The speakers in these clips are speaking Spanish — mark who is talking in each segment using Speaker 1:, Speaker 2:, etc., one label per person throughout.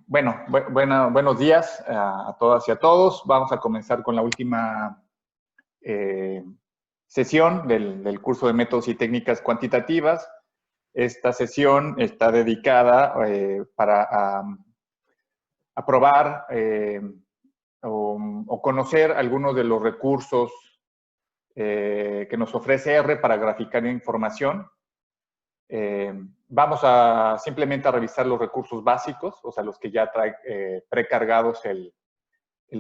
Speaker 1: Buenos días a todas y a todos. Vamos a comenzar con la última sesión del curso de métodos y técnicas cuantitativas. Esta sesión está dedicada para probar o conocer algunos de los recursos que nos ofrece R para graficar información. Vamos a simplemente a revisar los recursos básicos, o sea, los que ya trae precargados el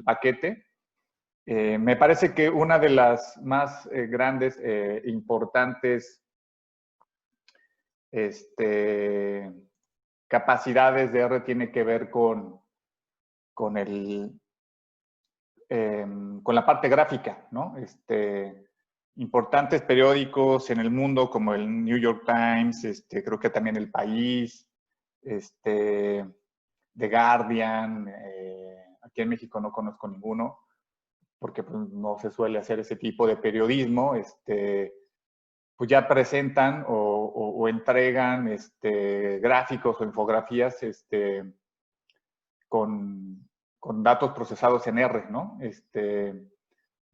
Speaker 1: paquete. Me parece que una de las más grandes, importantes capacidades de R tiene que ver con la parte gráfica, ¿no? Importantes periódicos en el mundo como el New York Times, creo que también El País, The Guardian, aquí en México no conozco ninguno, porque pues, no se suele hacer ese tipo de periodismo, pues ya presentan o entregan gráficos o infografías con datos procesados en R, ¿no?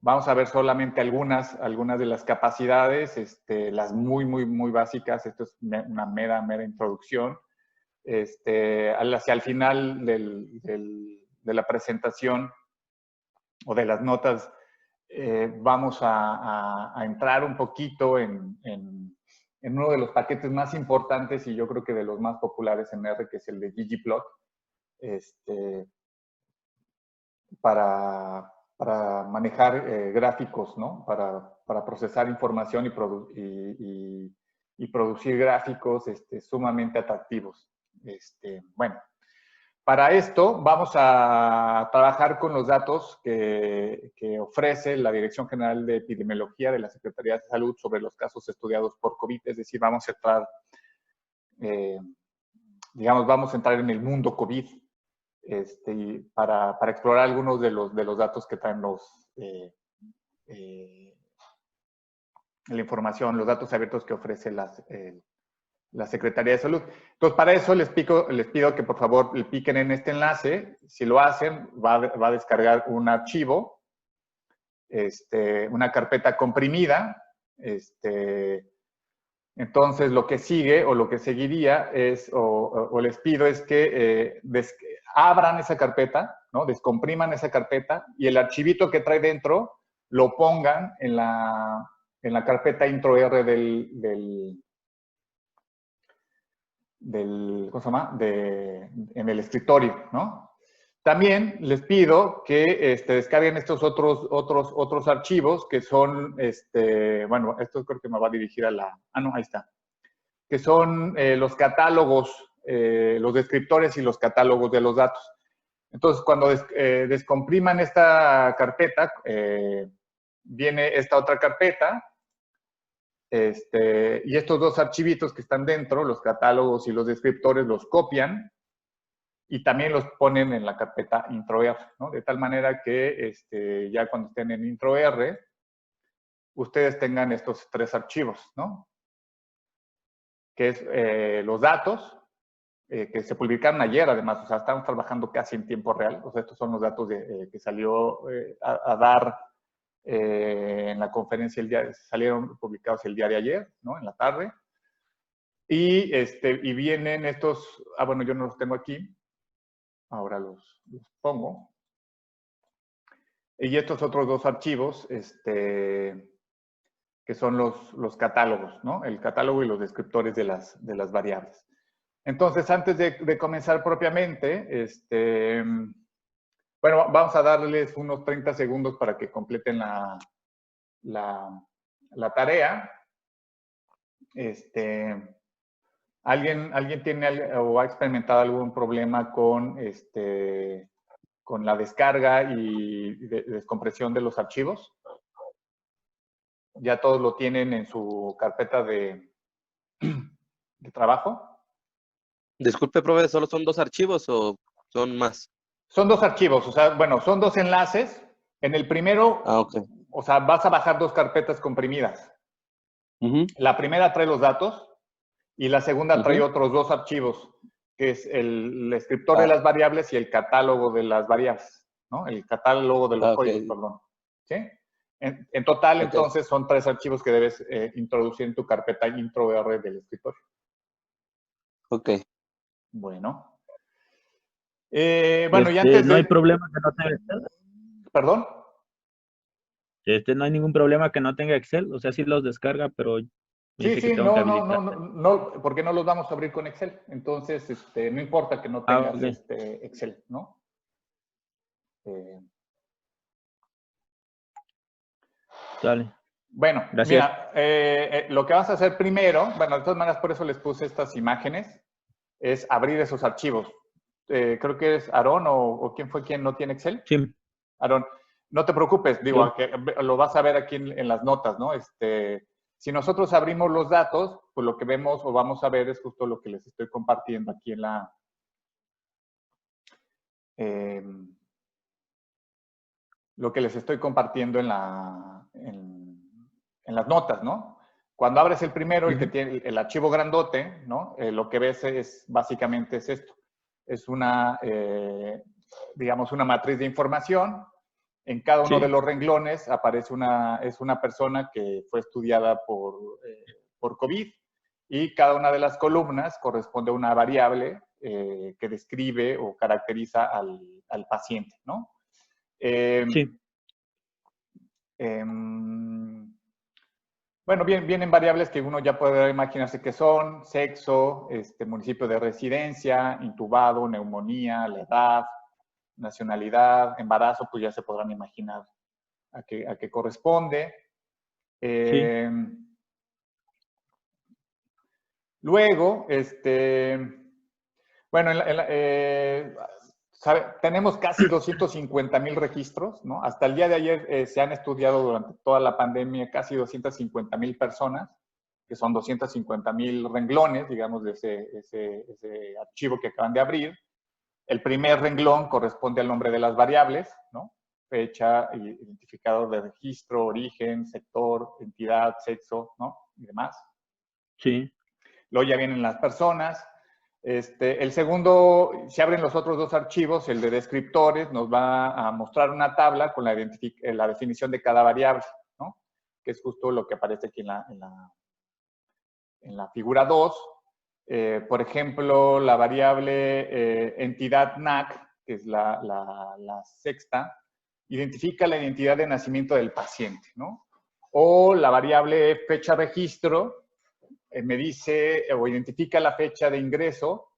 Speaker 1: Vamos a ver solamente algunas de las capacidades, las muy básicas. Esto es una mera introducción. Hacia el final de la presentación o de las notas, vamos a entrar un poquito en uno de los paquetes más importantes y yo creo que de los más populares en R, que es el de ggplot, para manejar gráficos, ¿no? Para procesar información y producir gráficos sumamente atractivos. Bueno, para esto vamos a trabajar con los datos que ofrece la Dirección General de Epidemiología de la Secretaría de Salud sobre los casos estudiados por COVID, es decir, vamos a entrar, vamos a entrar en el mundo COVID, para explorar algunos de los datos que traen la información, los datos abiertos que ofrece la Secretaría de Salud. Entonces, para eso les pido que por favor le piquen en este enlace. Si lo hacen, va a descargar un archivo, una carpeta comprimida. Entonces, lo que sigue o lo que seguiría es, o les pido es que abran esa carpeta, ¿no? Descompriman esa carpeta y el archivito que trae dentro lo pongan en la carpeta intro R ¿cómo se llama? En el escritorio, ¿no? También les pido que descarguen estos otros archivos que son, bueno, esto creo que me va a dirigir a la... Ah, no, ahí está. Que son los catálogos, los descriptores y los catálogos de los datos. Entonces, cuando descompriman esta carpeta, viene esta otra carpeta, y estos dos archivitos que están dentro, los catálogos y los descriptores, los copian y también los ponen en la carpeta intro R, ¿no? De tal manera que ya cuando estén en intro R, ustedes tengan estos tres archivos, ¿no? Que es los datos, que se publicaron ayer, además, o sea, estamos trabajando casi en tiempo real. O sea, estos son los datos que salió a dar en la conferencia salieron publicados el día de ayer, ¿no? En la tarde. Y vienen estos, bueno, yo no los tengo aquí, ahora los pongo. Y estos otros dos archivos, que son los catálogos, ¿no? El catálogo y los descriptores de las variables. Entonces, antes de comenzar propiamente, bueno, vamos a darles unos 30 segundos para que completen la tarea. ¿Alguien tiene o ha experimentado algún problema con la descarga y descompresión de los archivos? ¿Ya todos lo tienen en su carpeta de trabajo?
Speaker 2: Disculpe, profe, ¿solo son 2 archivos o son más?
Speaker 1: Son 2 archivos, o sea, bueno, son 2 enlaces. En el primero,
Speaker 2: Okay.
Speaker 1: O sea, vas a bajar 2 carpetas comprimidas. La primera trae los datos y la segunda trae otros 2 archivos que es el descriptor de
Speaker 2: Ah,
Speaker 1: las variables y el catálogo de las variables, ¿no? El catálogo de los
Speaker 2: ok,
Speaker 1: códigos, perdón. ¿Sí? En total,
Speaker 2: ok.
Speaker 1: entonces, son 3 archivos que debes introducir en tu carpeta intro-R del escritorio.
Speaker 2: Ok.
Speaker 1: Bueno.
Speaker 3: Y
Speaker 1: Bueno, y antes
Speaker 3: no hay
Speaker 1: de...
Speaker 3: problema que no tenga Excel.
Speaker 1: ¿Perdón?
Speaker 3: No hay ningún problema que no tenga Excel. O sea, sí los descarga, pero me
Speaker 1: Sí,
Speaker 3: dice que
Speaker 1: sí,
Speaker 3: tengo que
Speaker 1: no, no, no,
Speaker 3: habilitar.
Speaker 1: no, no, porque no los vamos a abrir con Excel. Entonces, no importa que no
Speaker 3: Ah,
Speaker 1: tengas
Speaker 3: ok.
Speaker 1: Excel, ¿no? Eh,
Speaker 3: Dale.
Speaker 1: bueno,
Speaker 3: Gracias.
Speaker 1: mira, lo que vas a hacer primero, bueno, de todas maneras por eso les puse estas imágenes, es abrir esos archivos. Creo que es Aarón o quién fue quien no tiene Excel.
Speaker 3: Sí,
Speaker 1: Aarón, no te preocupes, digo,
Speaker 3: yo.
Speaker 1: que lo vas a ver aquí en las notas, ¿no? Si nosotros abrimos los datos, pues lo que vemos o vamos a ver es justo lo que les estoy compartiendo aquí en la... lo que les estoy compartiendo en las notas, ¿no? Cuando abres el primero, el que
Speaker 3: Ujú.
Speaker 1: tiene el archivo grandote, ¿no? Lo que ves es básicamente es esto. Es una, digamos, una matriz de información. En cada uno de
Speaker 3: Sí,
Speaker 1: los renglones aparece es una persona que fue estudiada por COVID y cada una de las columnas corresponde a una variable que describe o caracteriza al paciente, ¿no? Eh,
Speaker 3: sí,
Speaker 1: bueno, vienen variables que uno ya puede imaginarse que son sexo, municipio de residencia, intubado, neumonía, la edad, nacionalidad, embarazo, pues ya se podrán imaginar a qué corresponde.
Speaker 3: sí.
Speaker 1: Eh, luego, bueno, tenemos casi 250,000 registros, ¿no? Hasta el día de ayer se han estudiado durante toda la pandemia casi 250,000 personas, que son 250,000 renglones, digamos, de ese archivo que acaban de abrir. El primer renglón corresponde al nombre de las variables, ¿no? Fecha, identificador de registro, origen, sector, entidad, sexo, ¿no? Y demás.
Speaker 3: Sí.
Speaker 1: Luego ya vienen las personas. El segundo, se abren los otros dos archivos, el de descriptores nos va a mostrar una tabla con la definición de cada variable, ¿no? Que es justo lo que aparece aquí en la figura 2. Por ejemplo, la variable entidad NAC, que es la sexta, identifica la identidad de nacimiento del paciente, ¿no? O la variable fecha registro, me dice o identifica la fecha de ingreso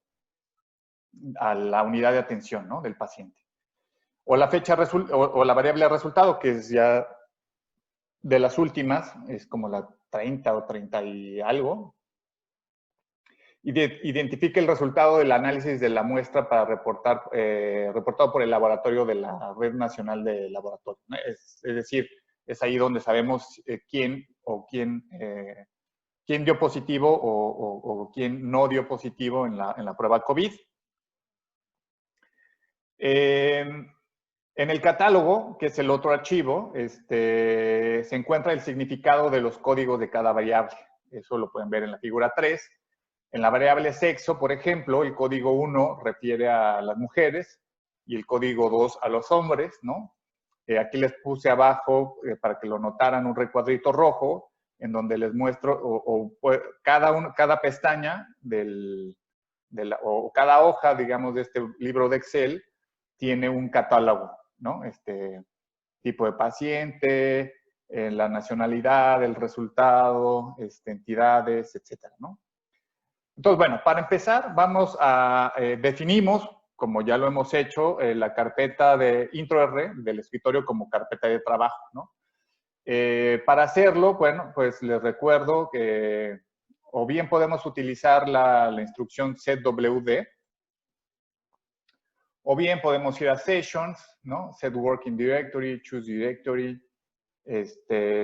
Speaker 1: a la unidad de atención, ¿no? Del paciente. O la fecha o la variable resultado, que es ya de las últimas, es como la 30 o 30 y algo. Identifica el resultado del análisis de la muestra para reportado por el laboratorio de la Red Nacional de Laboratorios. Es decir, es ahí donde sabemos quién dio positivo o quién no dio positivo en la prueba COVID. En el catálogo, que es el otro archivo, se encuentra el significado de los códigos de cada variable. Eso lo pueden ver en la figura 3. En la variable sexo, por ejemplo, el código 1 refiere a las mujeres y el código 2 a los hombres, ¿no? Aquí les puse abajo, para que lo notaran, un recuadrito rojo en donde les muestro cada pestaña o cada hoja, digamos, de este libro de Excel tiene un catálogo, ¿no? Tipo de paciente, la nacionalidad, el resultado, entidades, etcétera, ¿no? Entonces, bueno, para empezar, definimos, como ya lo hemos hecho, la carpeta de intro-R del escritorio como carpeta de trabajo, ¿no? Para hacerlo, bueno, pues les recuerdo que o bien podemos utilizar la instrucción setwd, o bien podemos ir a Sessions, ¿no? Set Working Directory, Choose Directory,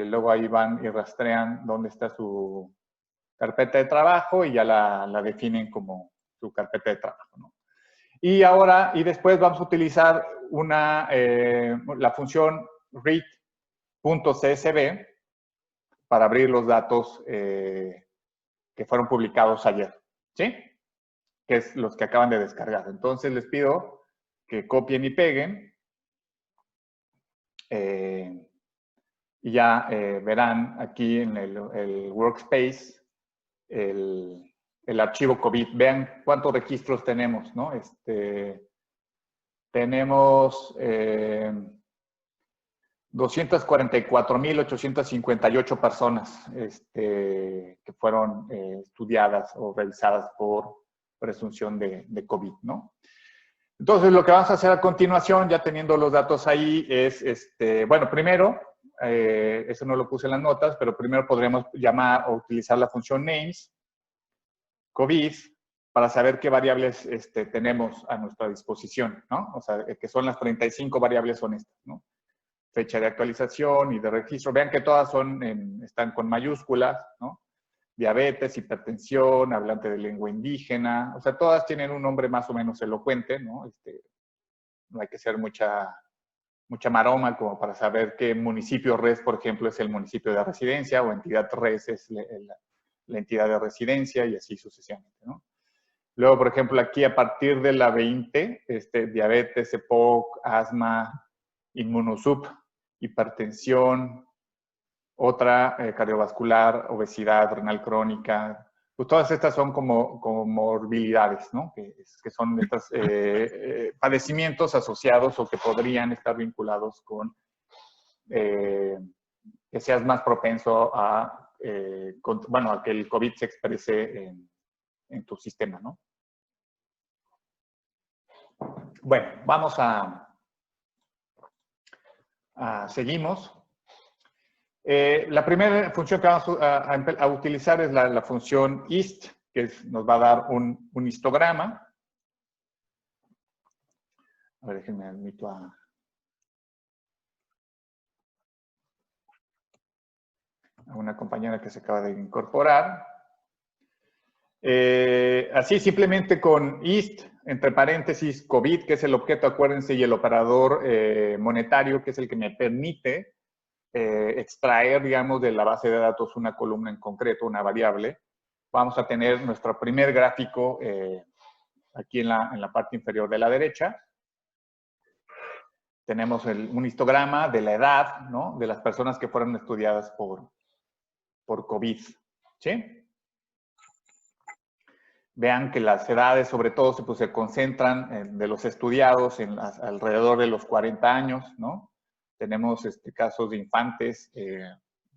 Speaker 1: luego ahí van y rastrean dónde está su carpeta de trabajo y ya la definen como su carpeta de trabajo, ¿no? Y después vamos a utilizar la función read.csv para abrir los datos que fueron publicados ayer, ¿sí? que es los que acaban de descargar. Entonces les pido que copien y peguen. Y ya verán aquí en el workspace el archivo COVID. Vean cuántos registros tenemos, ¿no? Tenemos 244.858 personas que fueron estudiadas o revisadas por presunción de COVID, ¿no? Entonces, lo que vamos a hacer a continuación, ya teniendo los datos ahí, es, bueno, primero, eso no lo puse en las notas, pero primero podremos llamar o utilizar la función names, COVID, para saber qué variables tenemos a nuestra disposición, ¿no? O sea, que son las 35 variables son estas, ¿no? Fecha de actualización y de registro. Vean que todas están con mayúsculas, ¿no? Diabetes, hipertensión, hablante de lengua indígena. O sea, todas tienen un nombre más o menos elocuente, ¿no? No hay que ser mucha maroma como para saber qué municipio res, por ejemplo, es el municipio de residencia o entidad res es la entidad de residencia y así sucesivamente, ¿no? Luego, por ejemplo, aquí a partir de la 20, diabetes, EPOC, asma, inmunosup, hipertensión, otra cardiovascular, obesidad, renal crónica. Pues todas estas son como comorbilidades, ¿no? Que son estos padecimientos asociados o que podrían estar vinculados con que seas más propenso a, bueno, a que el COVID se exprese en tu sistema, ¿no? Bueno, vamos seguimos. La primera función que vamos a utilizar es la función hist, que nos va a dar un histograma. A ver, déjenme admito a una compañera que se acaba de incorporar. Así, simplemente con hist, entre paréntesis, COVID, que es el objeto, acuérdense, y el operador monetario, que es el que me permite extraer, digamos, de la base de datos una columna en concreto, una variable. Vamos a tener nuestro primer gráfico aquí en la parte inferior de la derecha. Tenemos un histograma de la edad, ¿no? De las personas que fueron estudiadas por COVID, ¿sí? Vean que las edades, sobre todo, pues, se concentran de los estudiados alrededor de los 40 años, ¿no? Tenemos casos de infantes,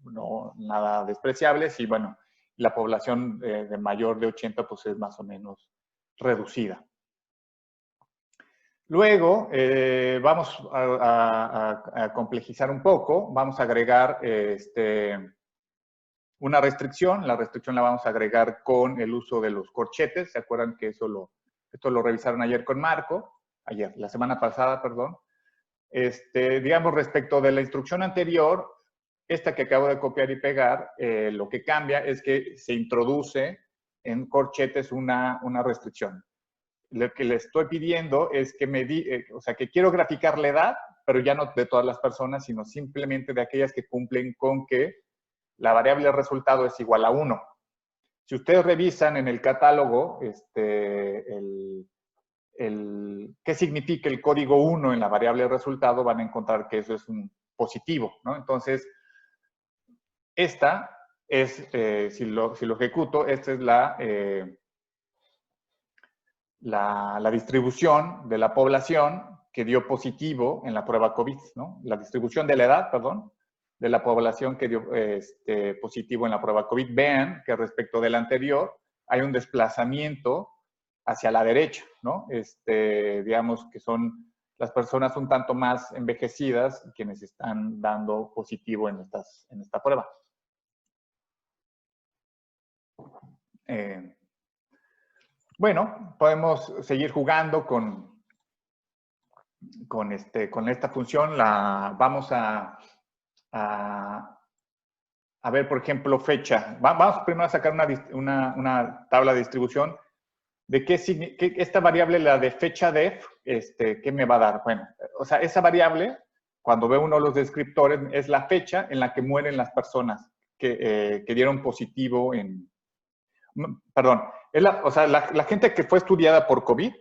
Speaker 1: no nada despreciables, y bueno, la población de mayor de 80 pues es más o menos reducida. Luego, vamos a complejizar un poco, vamos a agregar una restricción. La restricción la vamos a agregar con el uso de los corchetes. ¿Se acuerdan que esto lo revisaron ayer con Marco? La semana pasada, perdón. Digamos, respecto de la instrucción anterior, esta que acabo de copiar y pegar, lo que cambia es que se introduce en corchetes una restricción. Lo que le estoy pidiendo es que o sea, que quiero graficar la edad, pero ya no de todas las personas, sino simplemente de aquellas que cumplen con que la variable resultado es igual a 1. Si ustedes revisan en el catálogo qué significa el código 1 en la variable resultado, van a encontrar que eso es un positivo, ¿no? Entonces, esta es, si lo ejecuto, esta es la distribución de la población que dio positivo en la prueba COVID, ¿no? La distribución de la edad, perdón, de la población que dio positivo en la prueba COVID. Vean que respecto del anterior hay un desplazamiento hacia la derecha, ¿no? Digamos que son las personas un tanto más envejecidas quienes están dando positivo en esta prueba. Bueno, podemos seguir jugando con esta función. Vamos a ver, por ejemplo, fecha. Vamos primero a sacar una tabla de distribución de esta variable, la de fecha def, ¿qué me va a dar? Bueno, o sea, esa variable, cuando ve uno de los descriptores, es la fecha en la que mueren las personas que dieron positivo perdón, o sea, la gente que fue estudiada por COVID,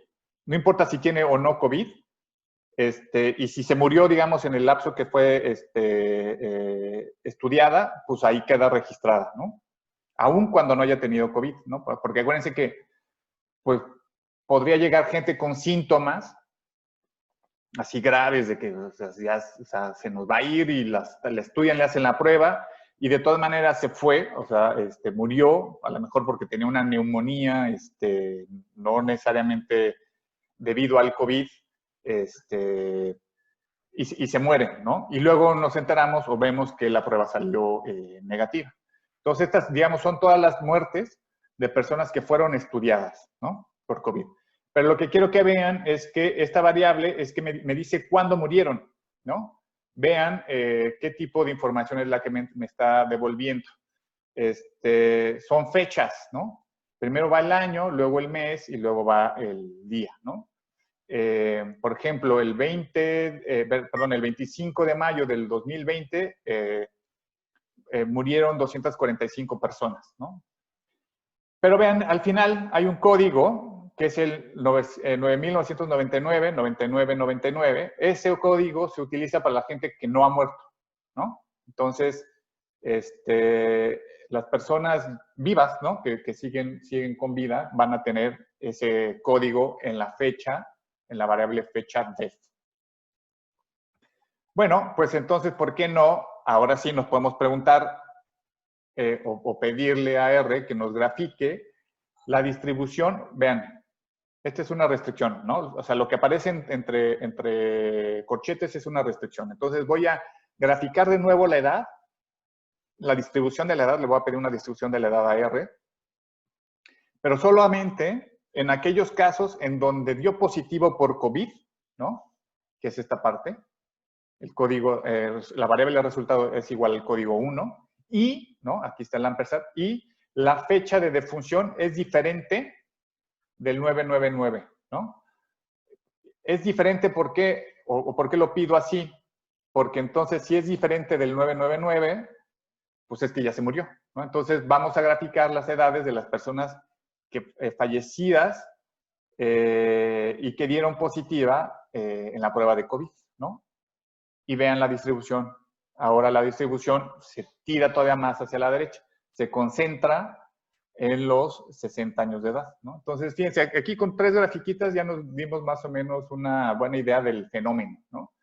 Speaker 1: no importa si tiene o no COVID, y si se murió, digamos, en el lapso que fue estudiada, pues ahí queda registrada, ¿no? Aún cuando no haya tenido COVID, ¿no? Porque acuérdense que, pues, podría llegar gente con síntomas así graves de que o sea, ya o sea, se nos va a ir y la estudian, le hacen la prueba y de todas maneras se fue, o sea, murió, a lo mejor porque tenía una neumonía, no necesariamente debido al COVID, y se muere, ¿no? Y luego nos enteramos o vemos que la prueba salió negativa. Entonces, estas, digamos, son todas las muertes de personas que fueron estudiadas, ¿no? Por COVID. Pero lo que quiero que vean es que esta variable es que me dice cuándo murieron, ¿no? Vean qué tipo de información es la que me está devolviendo. Son fechas, ¿no? Primero va el año, luego el mes y luego va el día, ¿no? Por ejemplo, el 25 de mayo del 2020 murieron 245 personas, ¿no? Pero vean, al final hay un código que es el 9999. Ese código se utiliza para la gente que no ha muerto, ¿no? Entonces, las personas vivas, ¿no? Que siguen con vida, van a tener ese código en la fecha, en la variable fecha death. Bueno, pues entonces, ¿por qué no? Ahora sí nos podemos preguntar o pedirle a R que nos grafique la distribución. Vean, esta es una restricción, ¿no? O sea, lo que aparece entre corchetes es una restricción. Entonces voy a graficar de nuevo la edad, la distribución de la edad, le voy a pedir una distribución de la edad a R, pero solamente en aquellos casos en donde dio positivo por COVID, ¿no? Que es esta parte. El código, la variable de resultado es igual al código 1 y, ¿no? Aquí está el ampersand, y la fecha de defunción es diferente del 999, ¿no? Es diferente porque, o ¿por qué lo pido así? Porque entonces si es diferente del 999, pues es que ya se murió, ¿no? Entonces vamos a graficar las edades de las personas que, fallecidas y que dieron positiva en la prueba de COVID, ¿no? Y vean la distribución. Ahora la distribución se tira todavía más hacia la derecha. Se concentra en los 60 años de edad, ¿no? Entonces, fíjense, aquí con 3 grafiquitas ya nos dimos más o menos una buena idea del fenómeno, ¿no?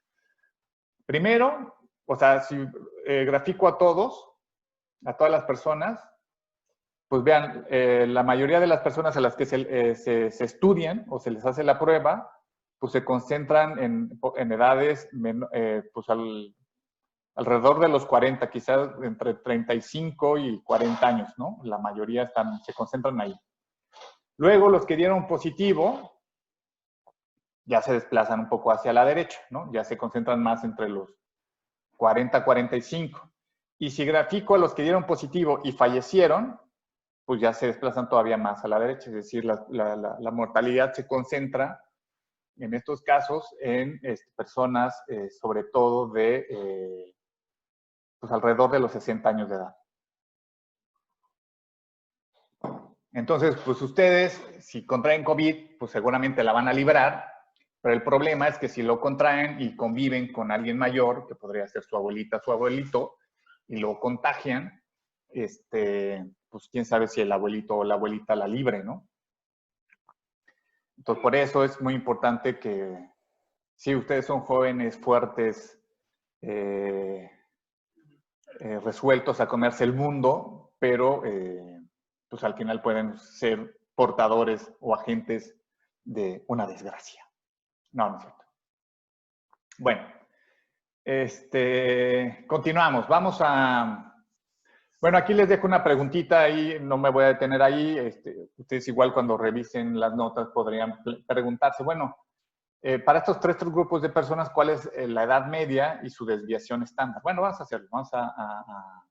Speaker 1: Primero, o sea, si grafico a todas las personas, pues vean, la mayoría de las personas a las que se estudian o se les hace la prueba, pues se concentran en edades pues alrededor de los 40, quizás entre 35 y 40 años, ¿no? La mayoría se concentran ahí. Luego, los que dieron positivo ya se desplazan un poco hacia la derecha, ¿no? Ya se concentran más entre los 40 y 45. Y si grafico a los que dieron positivo y fallecieron, pues ya se desplazan todavía más a la derecha, es decir, la mortalidad se concentra en estos casos en personas sobre todo de pues alrededor de los 60 años de edad. Entonces, pues ustedes, si contraen COVID, pues seguramente la van a librar, pero el problema es que si lo contraen y conviven con alguien mayor, que podría ser su abuelita, su abuelito, y lo contagian, pues quién sabe si el abuelito o la abuelita la libre, ¿no? Entonces, por eso es muy importante que, si ustedes son jóvenes, fuertes, resueltos a comerse el mundo, pero pues al final pueden ser portadores o agentes de una desgracia. No, no es cierto. Bueno, continuamos. Vamos a... Bueno, aquí les dejo una preguntita ahí, no me voy a detener ahí. Ustedes igual cuando revisen las notas podrían preguntarse, bueno, para estos tres grupos de personas, ¿cuál es la edad media y su desviación estándar? Bueno, vamos a hacerlo. Vamos a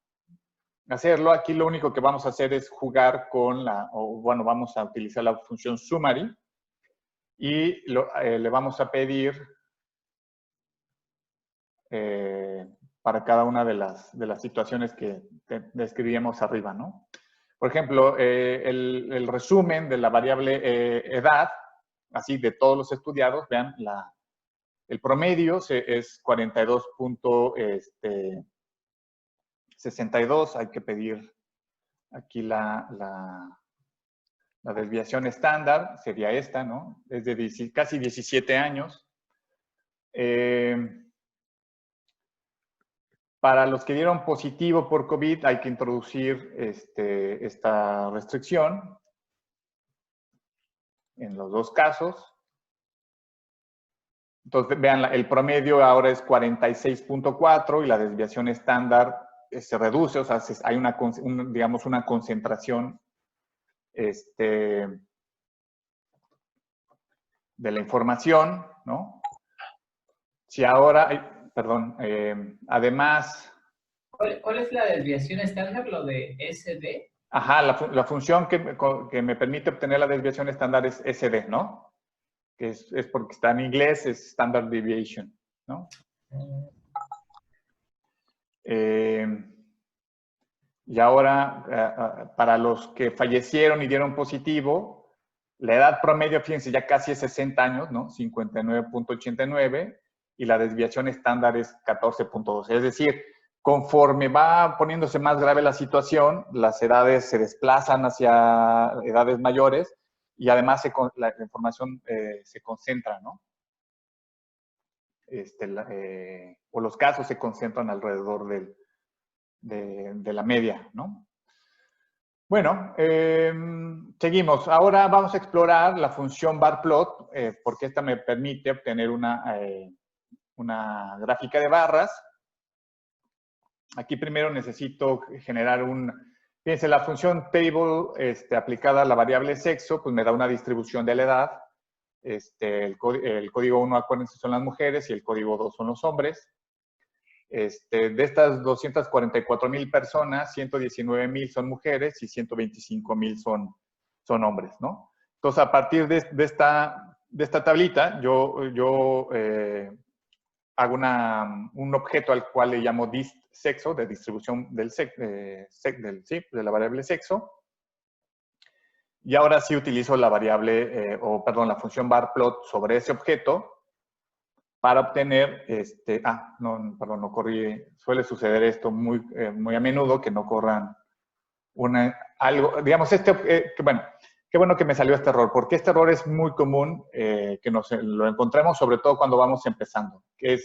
Speaker 1: hacerlo. Aquí lo único que vamos a hacer es jugar con vamos a utilizar la función summary y le vamos a pedir para cada una de las situaciones que describíamos arriba, ¿no? Por ejemplo, el resumen de la variable edad, así de todos los estudiados, vean, el promedio es 42.62. Hay que pedir aquí la desviación estándar, sería esta, ¿no? Es de casi 17 años. Para los que dieron positivo por COVID hay que introducir esta restricción en los dos casos. Entonces, vean, el promedio ahora es 46.4 y la desviación estándar se reduce, o sea, hay digamos, una concentración de la información, ¿no? Si ahora, perdón, además...
Speaker 4: ¿Cuál es la desviación estándar, lo de SD?
Speaker 1: Ajá, la función que me permite obtener la desviación estándar es SD, ¿no? Que es porque está en inglés, es Standard Deviation, ¿no? Y ahora, para los que fallecieron y dieron positivo, la edad promedio, fíjense, ya casi es 60 años, ¿no? 59.89, y la desviación estándar es 14.12. Es decir, conforme va poniéndose más grave la situación, las edades se desplazan hacia edades mayores, y además la información se concentra, ¿no? O los casos se concentran alrededor de la media, ¿no? Bueno, seguimos. Ahora vamos a explorar la función barplot, porque esta me permite obtener una gráfica de barras. Aquí primero necesito generar fíjense, la función table aplicada a la variable sexo, pues me da una distribución de la edad. El código 1, acuérdense, son las mujeres y el código 2 son los hombres. De estas 244,000 personas, 119,000 son mujeres y 125,000 son hombres, ¿no? Entonces, a partir de esta tablita, yo hago un objeto al cual le llamo dist_sexo, de distribución de la variable sexo. Y ahora sí utilizo la variable, la función barplot sobre ese objeto para obtener, no corrí, suele suceder esto muy a menudo, que no corran algo, digamos, bueno, qué bueno que me salió este error, porque este error es muy común que lo encontremos, sobre todo cuando vamos empezando, que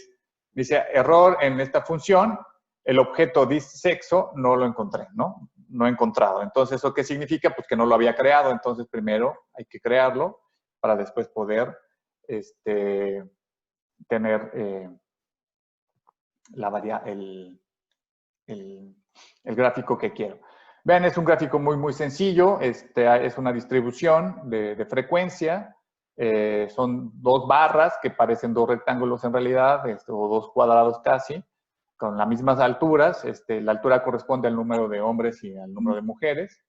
Speaker 1: dice, error en esta función, el objeto dist_sexo no lo encontré, ¿no? No he encontrado. Entonces, ¿eso qué significa? Pues que no lo había creado. Entonces, primero hay que crearlo para después poder tener el gráfico que quiero. Vean, es un gráfico muy sencillo. Es una distribución de frecuencia. Son dos barras que parecen dos rectángulos en realidad, o dos cuadrados casi, con las mismas alturas. La altura corresponde al número de hombres y al número de mujeres.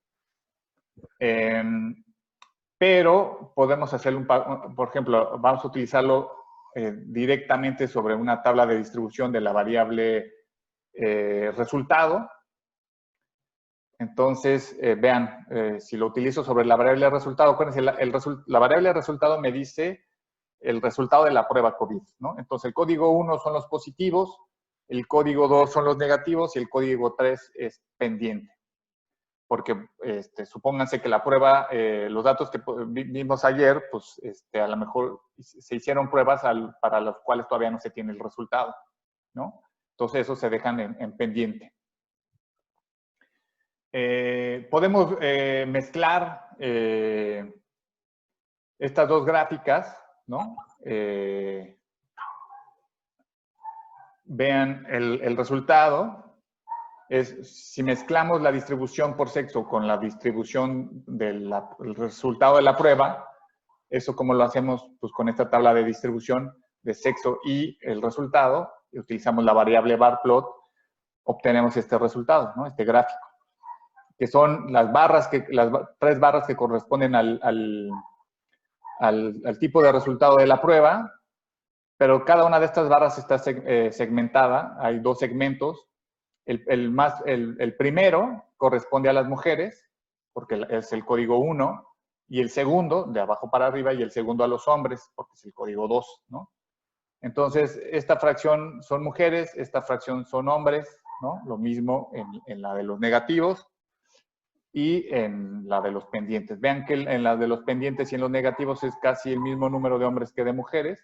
Speaker 1: Pero podemos hacerlo, por ejemplo, vamos a utilizarlo directamente sobre una tabla de distribución de la variable resultado. Entonces, vean, si lo utilizo sobre la variable resultado, acuérdense, la variable resultado me dice el resultado de la prueba COVID, ¿no? Entonces, el código 1 son los positivos, el código 2 son los negativos y el código 3 es pendiente. Porque supónganse que la prueba, los datos que vimos ayer, pues a lo mejor se hicieron pruebas para las cuales todavía no se tiene el resultado, ¿no? Entonces, esos se dejan en pendiente. Podemos mezclar estas dos gráficas, ¿no? Vean el resultado. Si mezclamos la distribución por sexo con la distribución del resultado de la prueba, eso como lo hacemos pues, con esta tabla de distribución de sexo y el resultado, y utilizamos la variable barplot, obtenemos este resultado, ¿no? Este gráfico, que son las tres barras que corresponden al tipo de resultado de la prueba, pero cada una de estas barras está segmentada, hay dos segmentos. El primero corresponde a las mujeres porque es el código 1, y el segundo, de abajo para arriba, y el segundo a los hombres, porque es el código 2, ¿no? Entonces, esta fracción son mujeres, esta fracción son hombres, ¿no? Lo mismo en la de los negativos y en la de los pendientes. Vean que en la de los pendientes y en los negativos es casi el mismo número de hombres que de mujeres,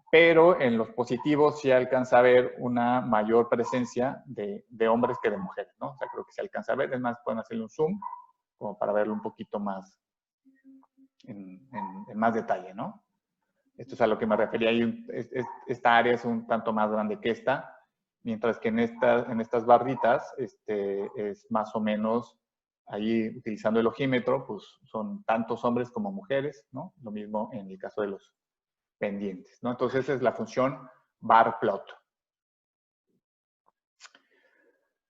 Speaker 1: pero en los positivos sí alcanza a ver una mayor presencia de hombres que de mujeres, ¿no? O sea, creo que se alcanza a ver. Es más, pueden hacerle un zoom como para verlo un poquito más en más detalle, ¿no? Esto es a lo que me refería. Esta área es un tanto más grande que esta, mientras que en estas barritas es más o menos, ahí utilizando el ojímetro, pues son tantos hombres como mujeres, ¿no? Lo mismo en el caso de los pendientes, ¿no? Entonces esa es la función bar plot.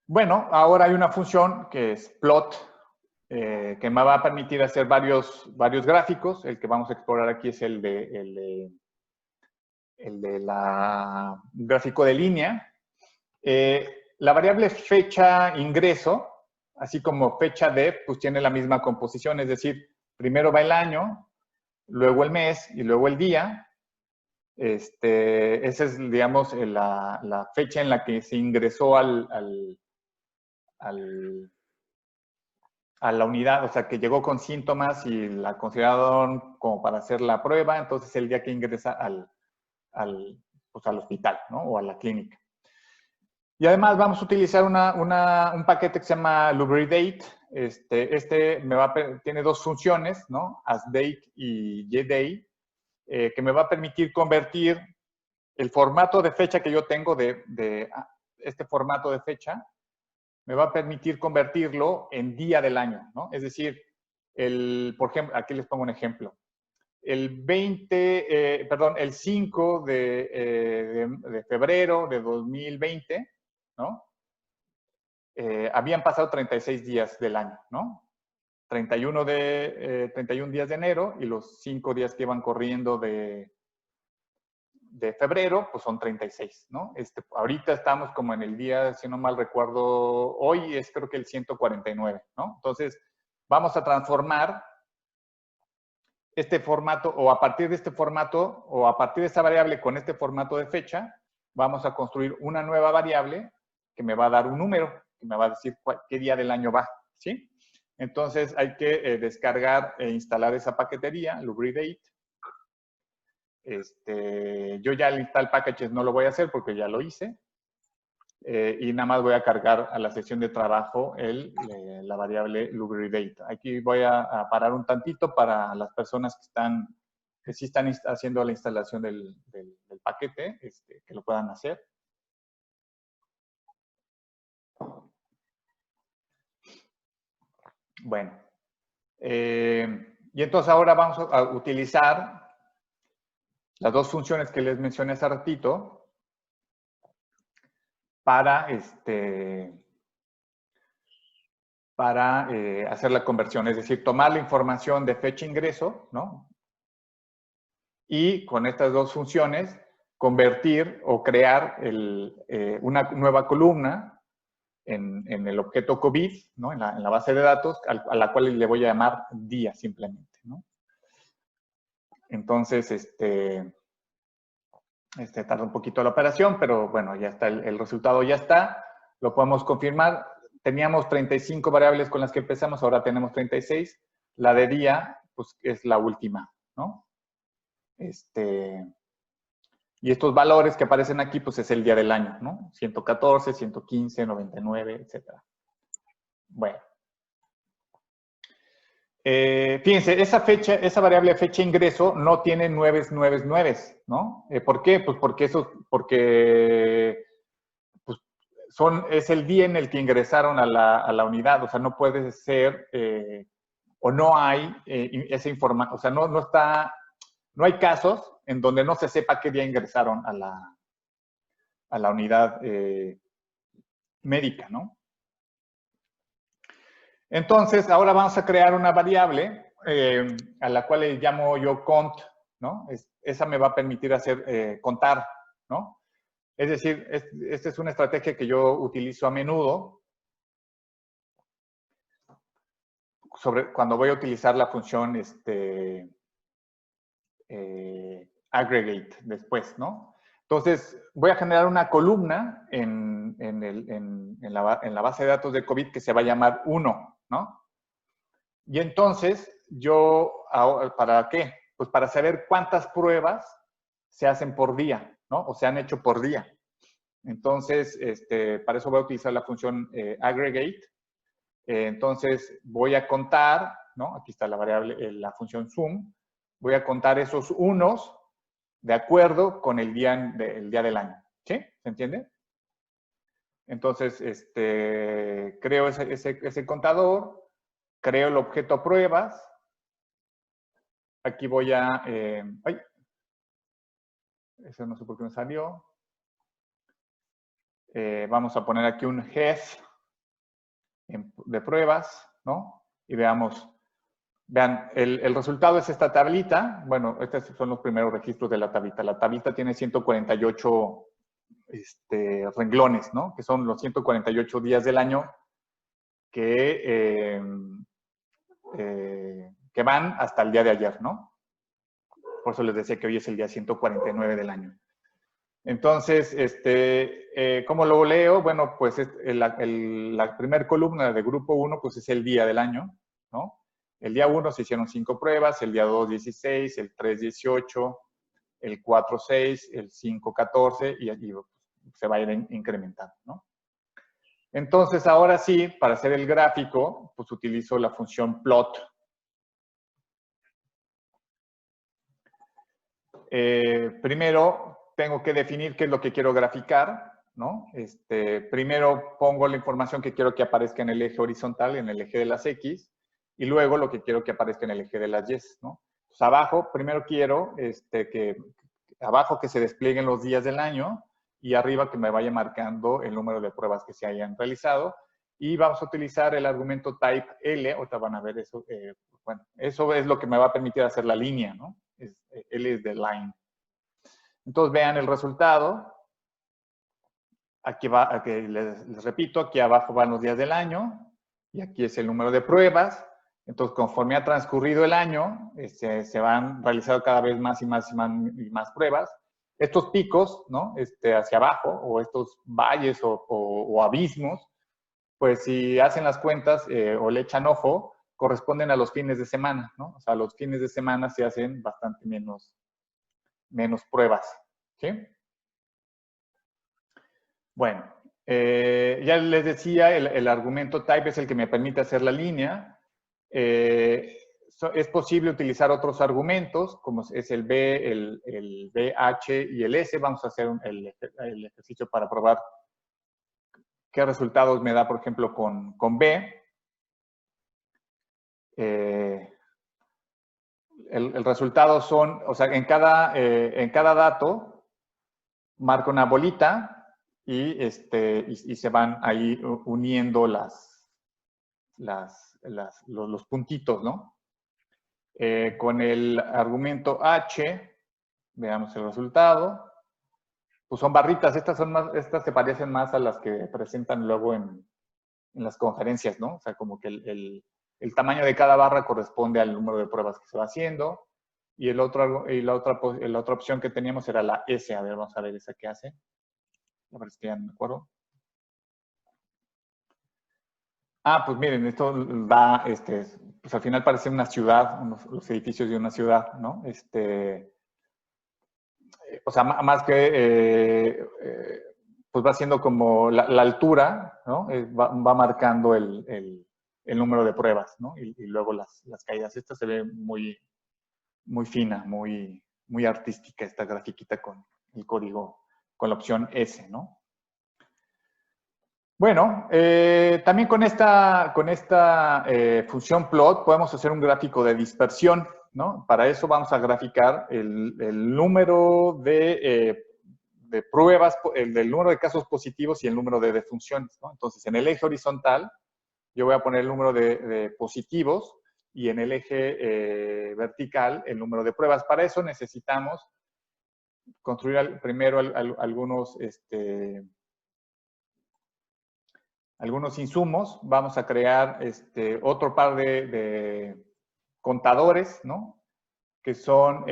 Speaker 1: Bueno, ahora hay una función que es plot, que me va a permitir hacer varios gráficos. El que vamos a explorar aquí es el de la gráfico de línea. La variable fecha ingreso, así como fecha de, pues tiene la misma composición, es decir, primero va el año, luego el mes y luego el día. Esa es, digamos, la fecha en la que se ingresó a la unidad, o sea, que llegó con síntomas y la consideraron como para hacer la prueba, entonces el día que ingresa al hospital, ¿no? O a la clínica. Y además vamos a utilizar un paquete que se llama Lubridate. Tiene dos funciones, ¿no? AsDate y YDate, que me va a permitir convertir el formato de fecha que yo tengo este formato de fecha, me va a permitir convertirlo en día del año, ¿no? Es decir, por ejemplo, aquí les pongo un ejemplo. El 5 de febrero de 2020, ¿no? Habían pasado 36 días del año, ¿no? 31 días de enero y los 5 días que iban corriendo de febrero, pues son 36, ¿no? Ahorita estamos como en el día, si no mal recuerdo, hoy es creo que el 149, ¿no? Entonces, vamos a transformar este formato, o a partir de este formato, o a partir de esta variable con este formato de fecha, vamos a construir una nueva variable que me va a dar un número, que me va a decir qué día del año va, ¿sí? Entonces, hay que descargar e instalar esa paquetería, Lubridate. Yo ya el install packages no lo voy a hacer porque ya lo hice. Y nada más voy a cargar a la sesión de trabajo la variable Lubridate. Aquí voy a parar un tantito para las personas que sí están haciendo la instalación del paquete, que lo puedan hacer. Bueno. Y entonces ahora vamos a utilizar las dos funciones que les mencioné hace ratito para hacer la conversión, es decir, tomar la información de fecha ingreso, ¿no? Y con estas dos funciones, convertir o crear una nueva columna en el objeto COVID, ¿no? En la base de datos, a la cual le voy a llamar día simplemente, ¿no? Entonces, tarda un poquito la operación, pero bueno, ya está, el resultado ya está. Lo podemos confirmar. Teníamos 35 variables con las que empezamos, ahora tenemos 36. La de día, pues, es la última, ¿no? Y estos valores que aparecen aquí, pues, es el día del año, ¿no? 114, 115, 99, etcétera. Bueno. Fíjense, esa variable fecha ingreso no tiene 9, ¿no? ¿Por qué? Pues porque es el día en el que ingresaron a la unidad, o sea, no puede ser, o no hay esa información, o sea, no hay casos en donde no se sepa qué día ingresaron a la unidad médica, ¿no? Entonces, ahora vamos a crear una variable a la cual le llamo yo cont, ¿no? Esa me va a permitir hacer contar, ¿no? Es decir, esta es una estrategia que yo utilizo a menudo. cuando voy a utilizar la función aggregate después, ¿no? Entonces, voy a generar una columna en la base de datos de COVID que se va a llamar 1, ¿no? Y entonces, ¿para qué? Pues para saber cuántas pruebas se hacen por día, ¿no? O se han hecho por día. Entonces, para eso voy a utilizar la función aggregate. Entonces, voy a contar, ¿no? Aquí está la variable, la función sum. Voy a contar esos unos de acuerdo con el día del año. ¿Sí? ¿Se entiende? Entonces, creo ese contador, creo el objeto pruebas. Aquí voy a... ¡ay! Eso no sé por qué me salió. Vamos a poner aquí un head de pruebas, ¿no? Y vean, el resultado es esta tablita. Bueno, estos son los primeros registros de la tablita. La tablita tiene 148 renglones, ¿no? Que son los 148 días del año que van hasta el día de ayer, ¿no? Por eso les decía que hoy es el día 149 del año. Entonces, ¿cómo lo leo? Bueno, pues la primera columna de grupo 1, pues es el día del año, ¿no? El día 1 se hicieron 5 pruebas, el día 2, 16, el 3, 18, el 4, 6, el 5, 14, y se va a ir incrementando, ¿no? Entonces, ahora sí, para hacer el gráfico, pues utilizo la función plot. Primero, tengo que definir qué es lo que quiero graficar, ¿no? Primero pongo la información que quiero que aparezca en el eje horizontal, en el eje de las X, y luego lo que quiero que aparezca en el eje de las Y, ¿no? Pues abajo, primero quiero abajo que se desplieguen los días del año y arriba que me vaya marcando el número de pruebas que se hayan realizado. Y vamos a utilizar el argumento type L, ahorita van a ver eso, bueno, eso es lo que me va a permitir hacer la línea, ¿no? L es de line. Entonces vean el resultado. Aquí va, aquí les repito, aquí abajo van los días del año y aquí es el número de pruebas. Entonces, conforme ha transcurrido el año, se van realizando cada vez más y más pruebas. Estos picos, ¿no? Hacia abajo, o estos valles o abismos, pues si hacen las cuentas o le echan ojo, corresponden a los fines de semana, ¿no? O sea, los fines de semana se hacen bastante menos pruebas, ¿sí? Bueno, ya les decía, el argumento type es el que me permite hacer la línea. Es posible utilizar otros argumentos, como es el B, el BH y el S. Vamos a hacer el ejercicio para probar qué resultados me da, por ejemplo, con B. El resultado son, o sea, en cada dato marco una bolita y se van ahí uniendo los puntitos, ¿no? Con el argumento H, veamos el resultado. Pues son barritas, estas se parecen más a las que presentan luego en las conferencias, ¿no? O sea, como que el tamaño de cada barra corresponde al número de pruebas que se va haciendo. Y la otra opción que teníamos era la S. A ver, vamos a ver esa que hace. A ver si ya no me acuerdo. Ah, pues miren, esto da, pues al final parece una ciudad, los edificios de una ciudad, ¿no? O sea, más que, pues va siendo como la altura, ¿no? Va marcando el número de pruebas, ¿no? Y luego las caídas. Esta se ve muy fina, muy artística, esta grafiquita con el código, con la opción S, ¿no? Bueno, también con esta función plot podemos hacer un gráfico de dispersión, ¿no? Para eso vamos a graficar el número de pruebas, del número de casos positivos y el número de defunciones, ¿no? Entonces, en el eje horizontal, yo voy a poner el número de positivos y en el eje vertical el número de pruebas. Para eso necesitamos construir primero algunos algunos insumos, vamos a crear otro par de contadores, ¿no? Que son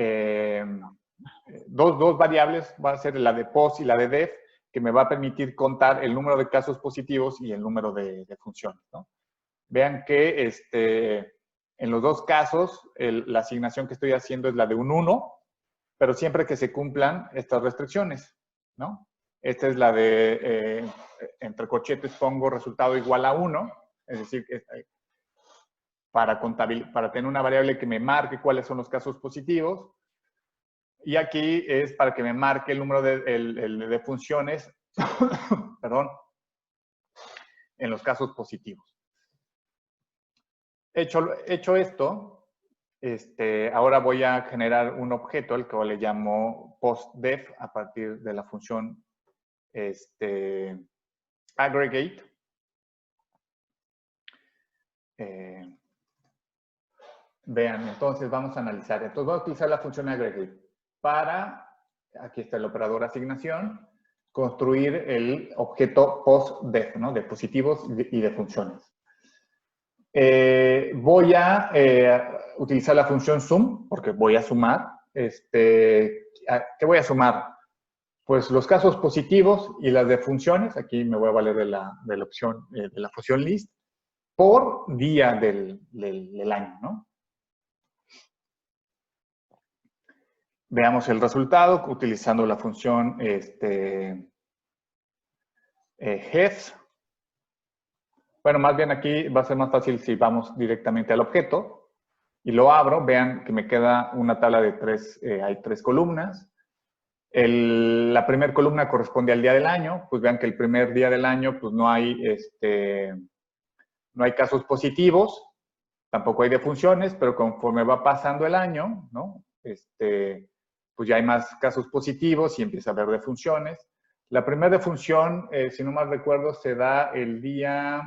Speaker 1: dos variables, va a ser la de POS y la de DEF, que me va a permitir contar el número de casos positivos y el número de funciones, ¿no? Vean que en los dos casos la asignación que estoy haciendo es la de un 1, pero siempre que se cumplan estas restricciones, ¿no? Esta es la de, entre corchetes pongo resultado igual a 1, es decir, para tener una variable que me marque cuáles son los casos positivos. Y aquí es para que me marque el número de funciones, perdón, en los casos positivos. Hecho esto, ahora voy a generar un objeto, al que le llamo postDef, a partir de la función aggregate. Vean, entonces vamos a analizar. Entonces voy a utilizar la función aggregate para, aquí está el operador asignación, construir el objeto postDef, ¿no? De positivos y de funciones. Voy a utilizar la función sum, porque voy a sumar. ¿Qué voy a sumar? Pues los casos positivos y las de funciones. Aquí me voy a valer de la opción de la función list por día del año, ¿no? Veamos el resultado utilizando la función heads. Bueno, más bien aquí va a ser más fácil si vamos directamente al objeto y lo abro. Vean que me queda una tabla de hay 3 columnas. La primera columna corresponde al día del año. Pues vean que el primer día del año pues no hay casos positivos, tampoco hay defunciones, pero conforme va pasando el año, ¿no? Pues ya hay más casos positivos y empieza a haber defunciones. La primera defunción, si no mal recuerdo, se da el día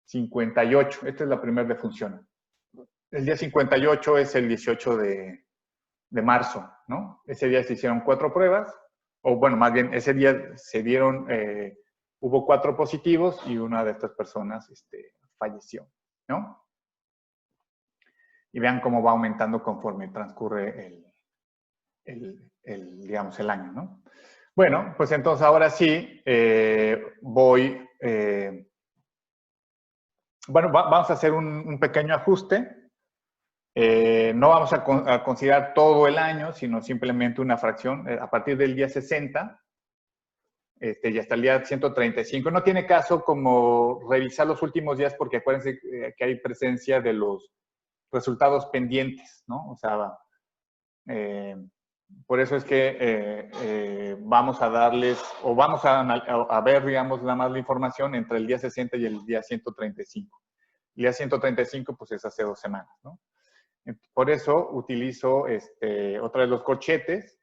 Speaker 1: 58. Esta es la primera defunción. El día 58 es el 18 de marzo, ¿no? Ese día se hicieron 4 pruebas, o bueno, más bien, ese día se dieron, hubo 4 positivos y una de estas personas falleció, ¿no? Y vean cómo va aumentando conforme transcurre digamos, el año, ¿no? Bueno, pues entonces ahora sí bueno, vamos a hacer un pequeño ajuste. No vamos a considerar todo el año, sino simplemente una fracción a partir del día 60 y hasta el día 135. No tiene caso como revisar los últimos días porque acuérdense que hay presencia de los resultados pendientes, ¿no? O sea, por eso es que vamos a darles, o vamos a ver, digamos, nada más la información entre el día 60 y el día 135. El día 135, pues es hace 2 semanas, ¿no? Por eso utilizo otra vez los corchetes.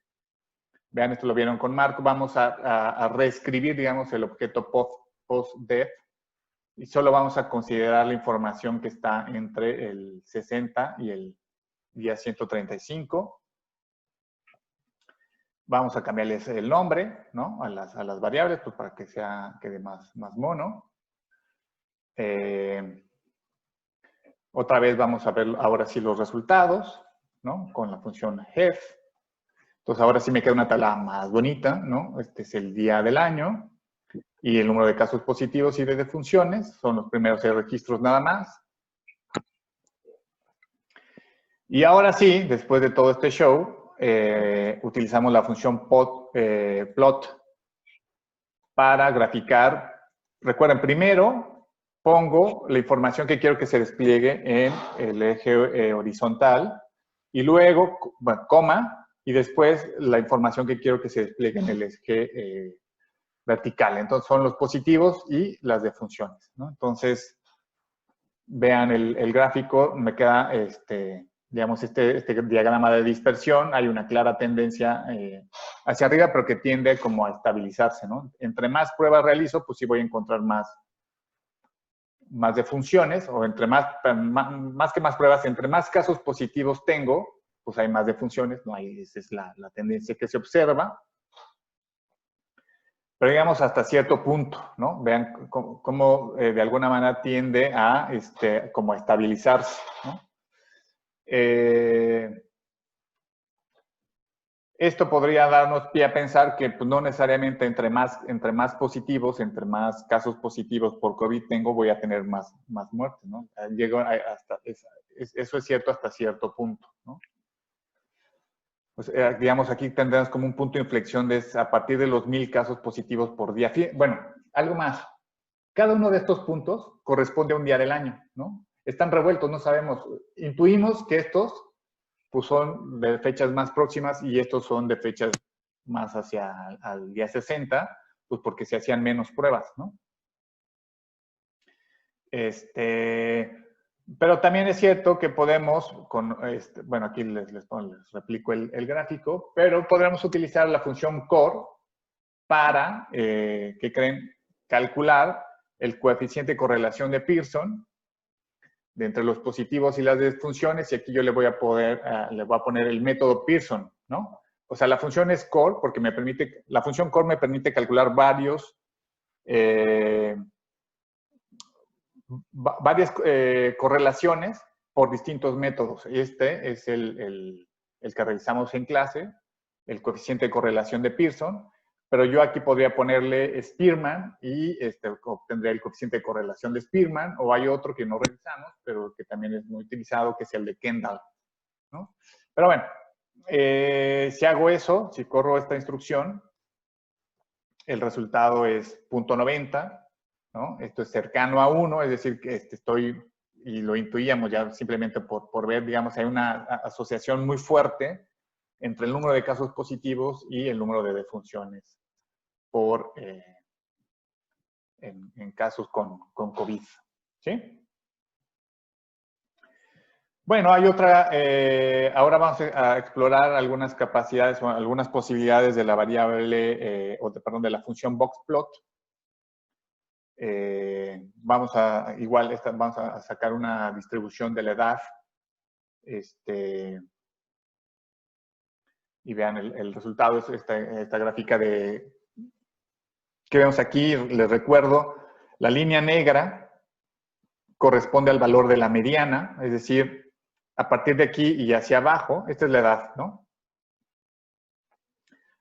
Speaker 1: Vean, esto lo vieron con Marco. Vamos a reescribir, digamos, el objeto postDef y solo vamos a considerar la información que está entre el 60 y el día 135. Vamos a cambiarles el nombre, ¿no? A las variables, pues para que quede más mono. Otra vez vamos a ver ahora sí los resultados, ¿no? Con la función hef. Entonces ahora sí me queda una tabla más bonita, ¿no? Este es el día del año y el número de casos positivos y de defunciones. Son los primeros 6 registros nada más. Y ahora sí, después de todo este show, utilizamos la función plot para graficar. Recuerden, primero pongo la información que quiero que se despliegue en el eje horizontal y luego, bueno, coma, y después la información que quiero que se despliegue en el eje vertical. Entonces son los positivos y las defunciones, ¿no? Entonces, vean el gráfico, me queda digamos, este diagrama de dispersión. Hay una clara tendencia hacia arriba, pero que tiende como a estabilizarse, ¿no? Entre más pruebas realizo, pues sí voy a encontrar más defunciones, o entre más que más pruebas, entre más casos positivos tengo, pues hay más defunciones, ¿no? Esa es la tendencia que se observa. pero digamos hasta cierto punto, ¿no? Vean cómo de alguna manera tiende a como a estabilizarse, ¿no? Esto podría darnos pie a pensar que pues, no necesariamente entre más positivos, entre más casos positivos por COVID tengo, voy a tener más muertes, ¿no? Eso es cierto hasta cierto punto, ¿no? Pues, digamos, aquí tendremos como un punto de inflexión a partir de los 1000 casos positivos por día. Bueno, algo más. Cada uno de estos puntos corresponde a un día del año, ¿no? Están revueltos, no sabemos. Intuimos que estos pues, son de fechas más próximas y estos son de fechas más hacia al día 60, pues porque se hacían menos pruebas, ¿no? Pero también es cierto que podemos, bueno, aquí les replico el gráfico, pero podremos utilizar la función core para, ¿qué creen? Calcular el coeficiente de correlación de Pearson de entre los positivos y las disfunciones, y aquí yo le voy a poner el método Pearson, ¿no? O sea, la función es core porque la función core me permite calcular varias correlaciones por distintos métodos. Este es el que revisamos en clase, el coeficiente de correlación de Pearson, pero yo aquí podría ponerle Spearman y obtendría el coeficiente de correlación de Spearman, o hay otro que no revisamos, pero que también es muy utilizado, que es el de Kendall, ¿no? Pero bueno, si hago eso, si corro esta instrucción, el resultado es 0.90, ¿no? Esto es cercano a 1, es decir, que y lo intuíamos ya simplemente por ver, digamos, hay una asociación muy fuerte entre el número de casos positivos y el número de defunciones en casos con COVID, ¿sí? Bueno, hay otra, ahora vamos a explorar algunas capacidades o algunas posibilidades de la variable, de la función boxplot. Vamos a sacar una distribución de la edad, y vean el resultado, es esta gráfica que vemos aquí. Les recuerdo, la línea negra corresponde al valor de la mediana, es decir, a partir de aquí y hacia abajo, esta es la edad, ¿no?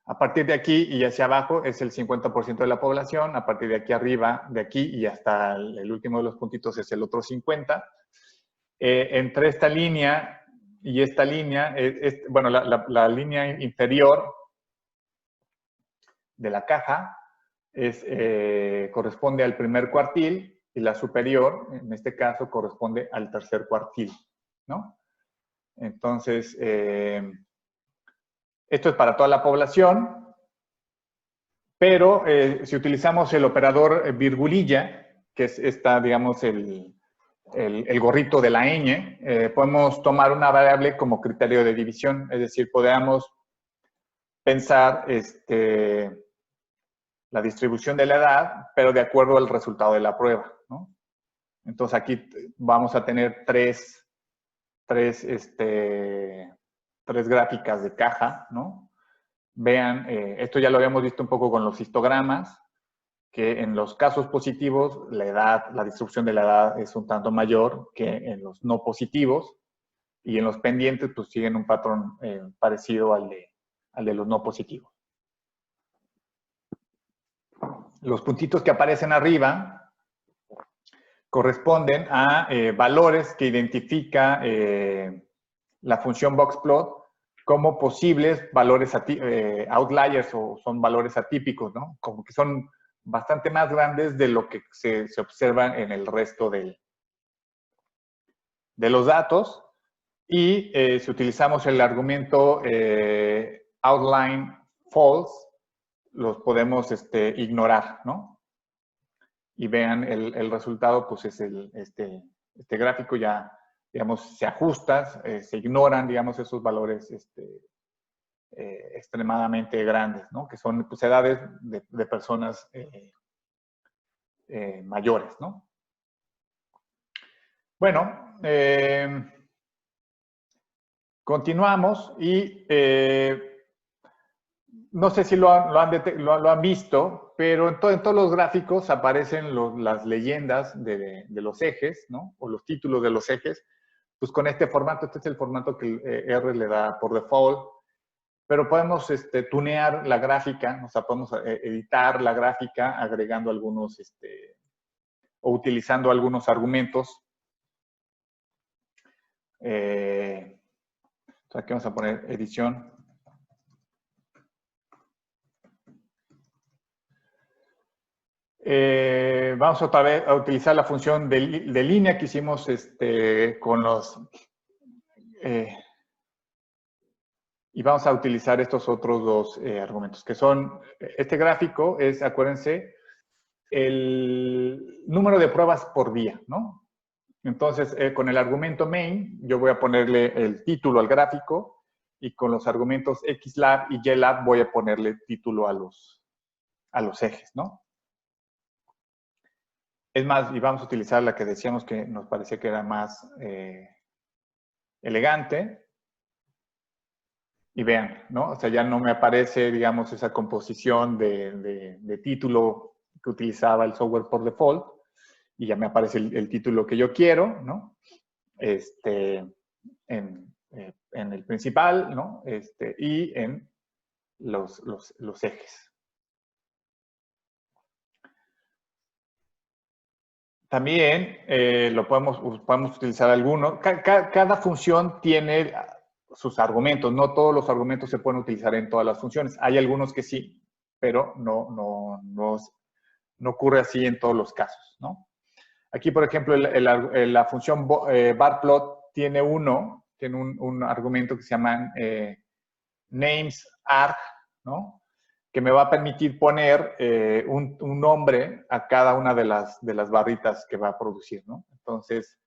Speaker 1: A partir de aquí y hacia abajo es el 50% de la población, a partir de aquí arriba, de aquí y hasta el último de los puntitos es el otro 50%. Entre esta línea y esta línea, bueno, la línea inferior de la caja corresponde al primer cuartil y la superior, en este caso, corresponde al tercer cuartil, ¿no? Entonces, esto es para toda la población, pero si utilizamos el operador virgulilla, que es digamos, el gorrito de la ñ, podemos tomar una variable como criterio de división, es decir, podemos pensar la distribución de la edad, pero de acuerdo al resultado de la prueba, ¿no? Entonces aquí vamos a tener tres gráficas de caja, ¿no? Vean, esto ya lo habíamos visto un poco con los histogramas, que en los casos positivos la distribución de la edad es un tanto mayor que en los no positivos, y en los pendientes pues siguen un patrón parecido al de los no positivos. Los puntitos que aparecen arriba corresponden a valores que identifica la función boxplot como posibles valores outliers, o son valores atípicos, ¿no? Como que son bastante más grandes de lo que se observa en el resto de los datos. Y si utilizamos el argumento outline false, los podemos ignorar, ¿no? Y vean el resultado, pues es este gráfico ya, digamos, se ajusta, se ignoran, digamos, esos valores extremadamente grandes, ¿no? Que son pues, edades de personas mayores, ¿no? Bueno, continuamos y no sé si lo han visto, pero en todos los gráficos aparecen las leyendas de los ejes, ¿no? O los títulos de los ejes, pues con este formato. Este es el formato que R le da por default, pero podemos tunear la gráfica, o sea, podemos editar la gráfica agregando algunos, o utilizando algunos argumentos. Aquí vamos a poner edición. Vamos otra vez a utilizar la función de línea que hicimos con los... y vamos a utilizar estos otros dos argumentos, que son... Este gráfico es, acuérdense, el número de pruebas por día, ¿no? Entonces, con el argumento main, yo voy a ponerle el título al gráfico, y con los argumentos xlab y ylab voy a ponerle título a los ejes, ¿no? Es más, y vamos a utilizar la que decíamos que nos parecía que era más elegante. Y vean, ¿no? O sea, ya no me aparece, digamos, esa composición de título que utilizaba el software por default, y ya me aparece el título que yo quiero, ¿no? En el principal, ¿no? Y en los ejes. También lo podemos utilizar algunos. Cada función tiene sus argumentos. No todos los argumentos se pueden utilizar en todas las funciones. Hay algunos que sí, pero no ocurre así en todos los casos, ¿no? Aquí, por ejemplo, la función barplot tiene un argumento que se llama namesArg, ¿no? Que me va a permitir poner un nombre a cada una de las barritas que va a producir, ¿no? Entonces,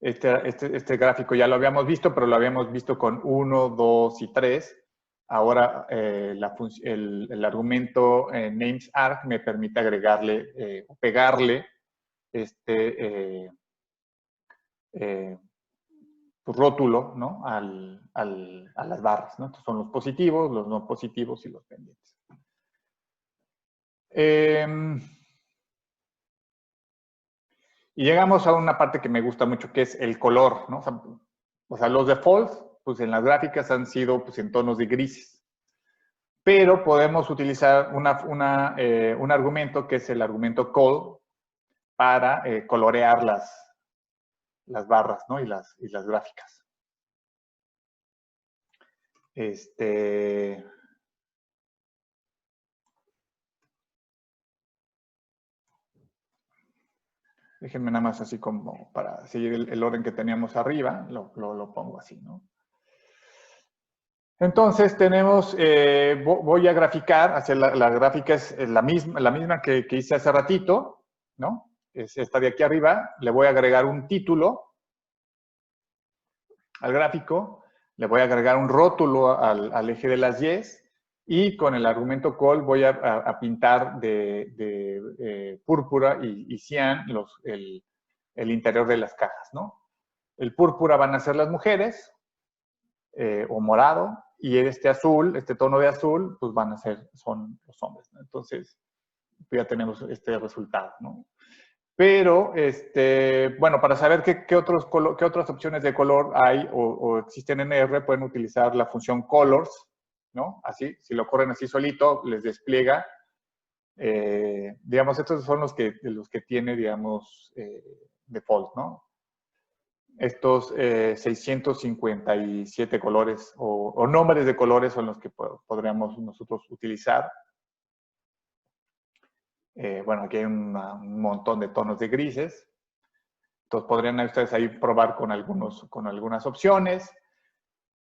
Speaker 1: este gráfico ya lo habíamos visto, pero lo habíamos visto con 1, 2 y 3. Ahora el argumento namesArg me permite agregarle o pegarle rótulo, ¿no? a las barras, ¿no? Estos son los positivos, los no positivos y los pendientes. Y llegamos a una parte que me gusta mucho, que es el color, ¿no? O sea, los defaults, pues en las gráficas han sido pues, en tonos de grises. Pero podemos utilizar un argumento que es el argumento col para colorear las barras, ¿no? y las gráficas. Déjenme nada más así como para seguir el orden que teníamos arriba, lo pongo así, ¿no? Entonces tenemos, voy a graficar, hacer la gráfica es la misma que hice hace ratito, ¿no? Es esta de aquí arriba, le voy a agregar un título al gráfico, le voy a agregar un rótulo al eje de las Y's, y con el argumento col voy a pintar de púrpura y cian el interior de las cajas, ¿no? El púrpura van a ser las mujeres, o morado, y este azul, este tono de azul, pues son los hombres, ¿no? Entonces, ya tenemos este resultado, ¿no? Pero, bueno, para saber qué otras opciones de color hay o existen en R, pueden utilizar la función colors, ¿no? Así, si lo corren así solito, les despliega. Digamos, estos son los que tiene, digamos, default, ¿no? Estos 657 colores o nombres de colores son los que podríamos nosotros utilizar. Bueno, aquí hay un montón de tonos de grises. Entonces podrían ustedes ahí probar con algunas opciones.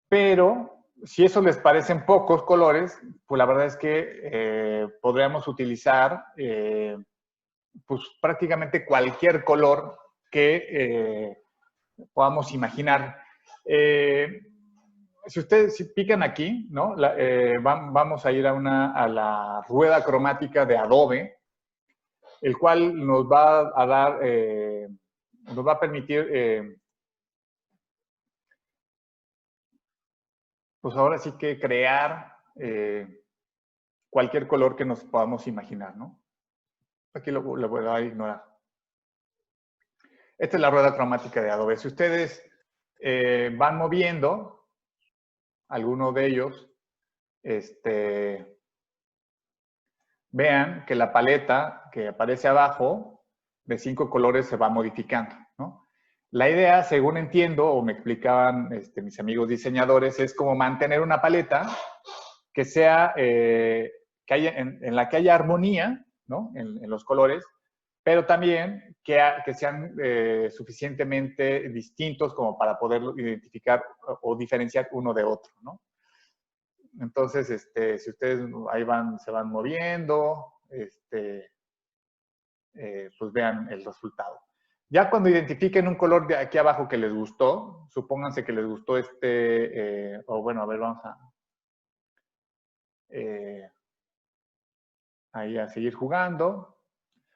Speaker 1: Pero si eso les parecen pocos colores, pues la verdad es que podríamos utilizar pues prácticamente cualquier color que podamos imaginar. Si ustedes pican aquí, ¿no? Vamos a ir a la rueda cromática de Adobe, el cual nos va a dar, nos va a permitir pues ahora sí que crear cualquier color que nos podamos imaginar, ¿no? Aquí lo voy a ignorar. Esta es la rueda cromática de Adobe. Si ustedes van moviendo alguno de ellos, vean que la paleta que aparece abajo de 5 colores se va modificando, ¿no? La idea, según entiendo, o me explicaban mis amigos diseñadores, es como mantener una paleta que sea, que haya, en la que haya armonía, ¿no? En los colores, pero también que sean suficientemente distintos como para poder identificar o diferenciar uno de otro, ¿no? Entonces, si ustedes ahí se van moviendo, pues vean el resultado. Ya cuando identifiquen un color de aquí abajo que les gustó, supónganse que les gustó o bueno, a ver, vamos ahí a seguir jugando.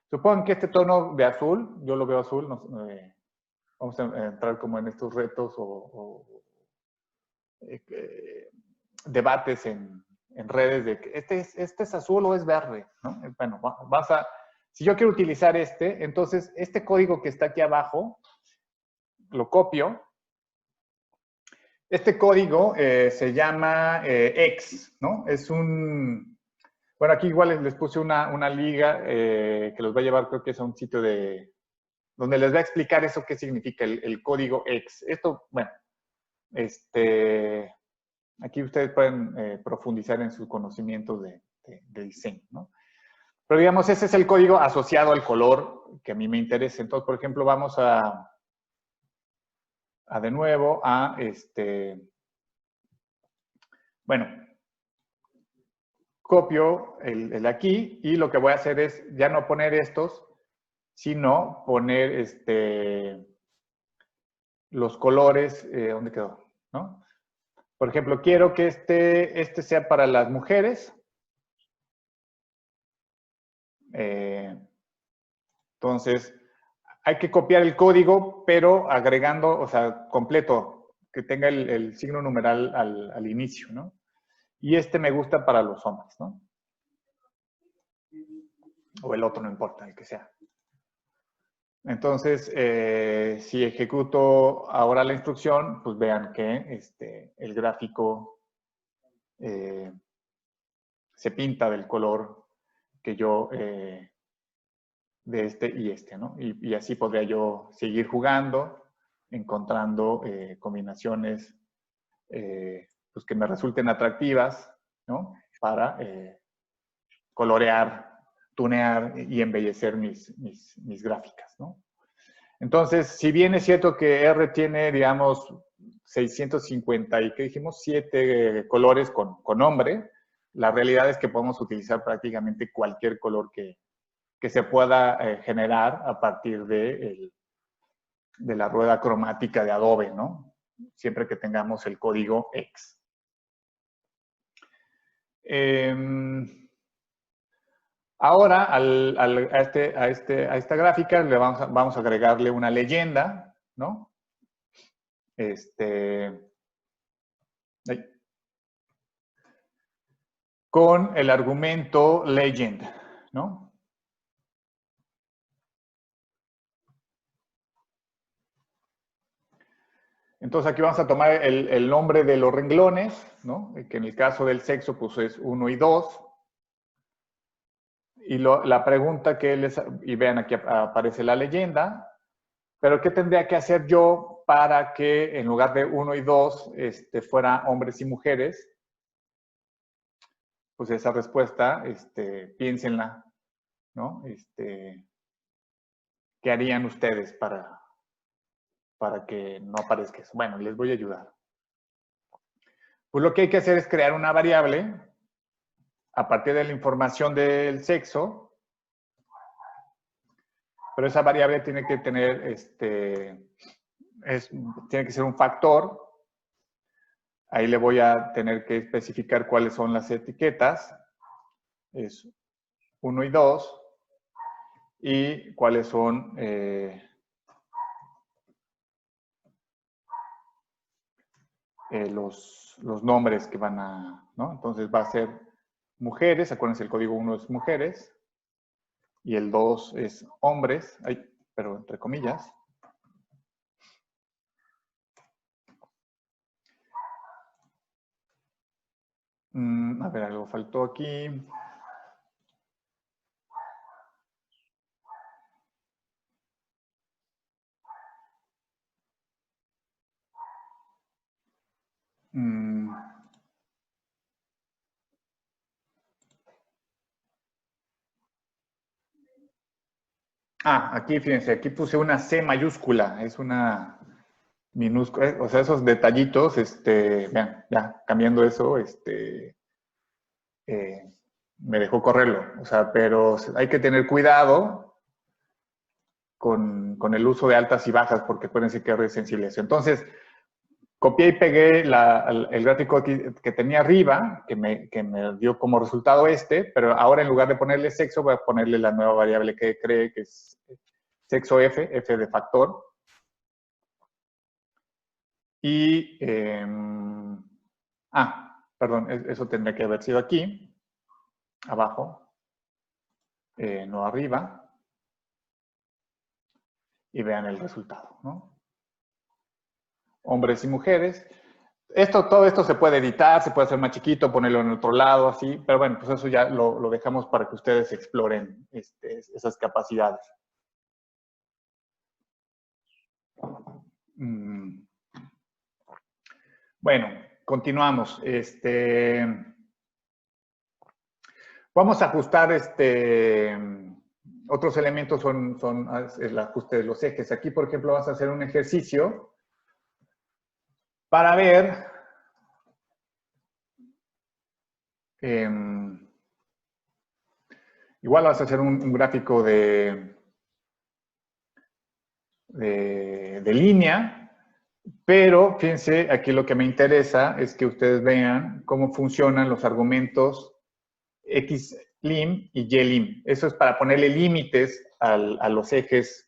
Speaker 1: Supongan que este tono de azul, yo lo veo azul, vamos a entrar como en estos retos o debates en redes de que este es azul o es verde, ¿no? Bueno, si yo quiero utilizar entonces este código que está aquí abajo, lo copio. Este código se llama X, ¿no? Es bueno, aquí igual les puse una liga que los va a llevar, creo que es a un sitio donde les va a explicar eso, qué significa el código X. Esto, bueno, aquí ustedes pueden profundizar en sus conocimientos de diseño, ¿no? Pero digamos, ese es el código asociado al color que a mí me interesa. Entonces, por ejemplo, vamos a de nuevo bueno, copio el aquí y lo que voy a hacer es ya no poner estos, sino poner los colores, ¿dónde quedó? ¿No? Por ejemplo, quiero que este sea para las mujeres. Entonces, hay que copiar el código, pero agregando, o sea, completo, que tenga el signo numeral al inicio, ¿no? Y me gusta para los hombres, ¿no? O el otro, no importa, el que sea. Entonces, si ejecuto ahora la instrucción, pues vean que el gráfico se pinta del color que yo, de y ¿no? Y así podría yo seguir jugando, encontrando combinaciones pues que me resulten atractivas, ¿no? Para colorear, tunear y embellecer mis gráficas, ¿no? Entonces, si bien es cierto que R tiene, digamos, 650 y, ¿qué dijimos? 7 colores con nombre, la realidad es que podemos utilizar prácticamente cualquier color que se pueda generar a partir de la rueda cromática de Adobe, ¿no? Siempre que tengamos el código X. Ahora, a esta gráfica le vamos a agregarle una leyenda, ¿no? Con el argumento legend, ¿no? Entonces aquí vamos a tomar el nombre de los renglones, ¿no? Que en el caso del sexo, pues es 1 y 2. Y la pregunta y vean aquí aparece la leyenda, pero ¿qué tendría que hacer yo para que en lugar de 1 y 2 fuera hombres y mujeres? Pues esa respuesta, piénsenla, ¿no? ¿Qué harían ustedes para que no aparezca eso? Bueno, les voy a ayudar. Pues lo que hay que hacer es crear una variable a partir de la información del sexo, pero esa variable tiene que tener, tiene que ser un factor. Ahí le voy a tener que especificar cuáles son las etiquetas. Es 1 y 2. Y cuáles son los nombres que van a, ¿no? Entonces va a ser mujeres, acuérdense el código 1 es mujeres, y el 2 es hombres, pero entre comillas. A ver, algo faltó aquí. Aquí, fíjense, aquí puse una C mayúscula, es una minúscula, o sea, esos detallitos, vean, ya cambiando eso, me dejó correrlo, o sea, pero hay que tener cuidado con el uso de altas y bajas, porque acuérdense que es sensible eso. Entonces, copié y pegué el gráfico que tenía arriba, que me dio como resultado pero ahora en lugar de ponerle sexo, voy a ponerle la nueva variable que cree, que es sexo F de factor. Y, perdón, eso tendría que haber sido aquí, abajo, no arriba. Y vean el resultado, ¿no? Hombres y mujeres. Todo esto se puede editar, se puede hacer más chiquito, ponerlo en otro lado, así, pero bueno, pues eso ya lo dejamos para que ustedes exploren esas capacidades. Bueno, continuamos. Vamos a ajustar otros elementos son el ajuste de los ejes. Aquí, por ejemplo, vas a hacer un ejercicio para ver igual vas a hacer un gráfico de línea, pero fíjense, aquí lo que me interesa es que ustedes vean cómo funcionan los argumentos XLIM y YLIM. Eso es para ponerle límites a los ejes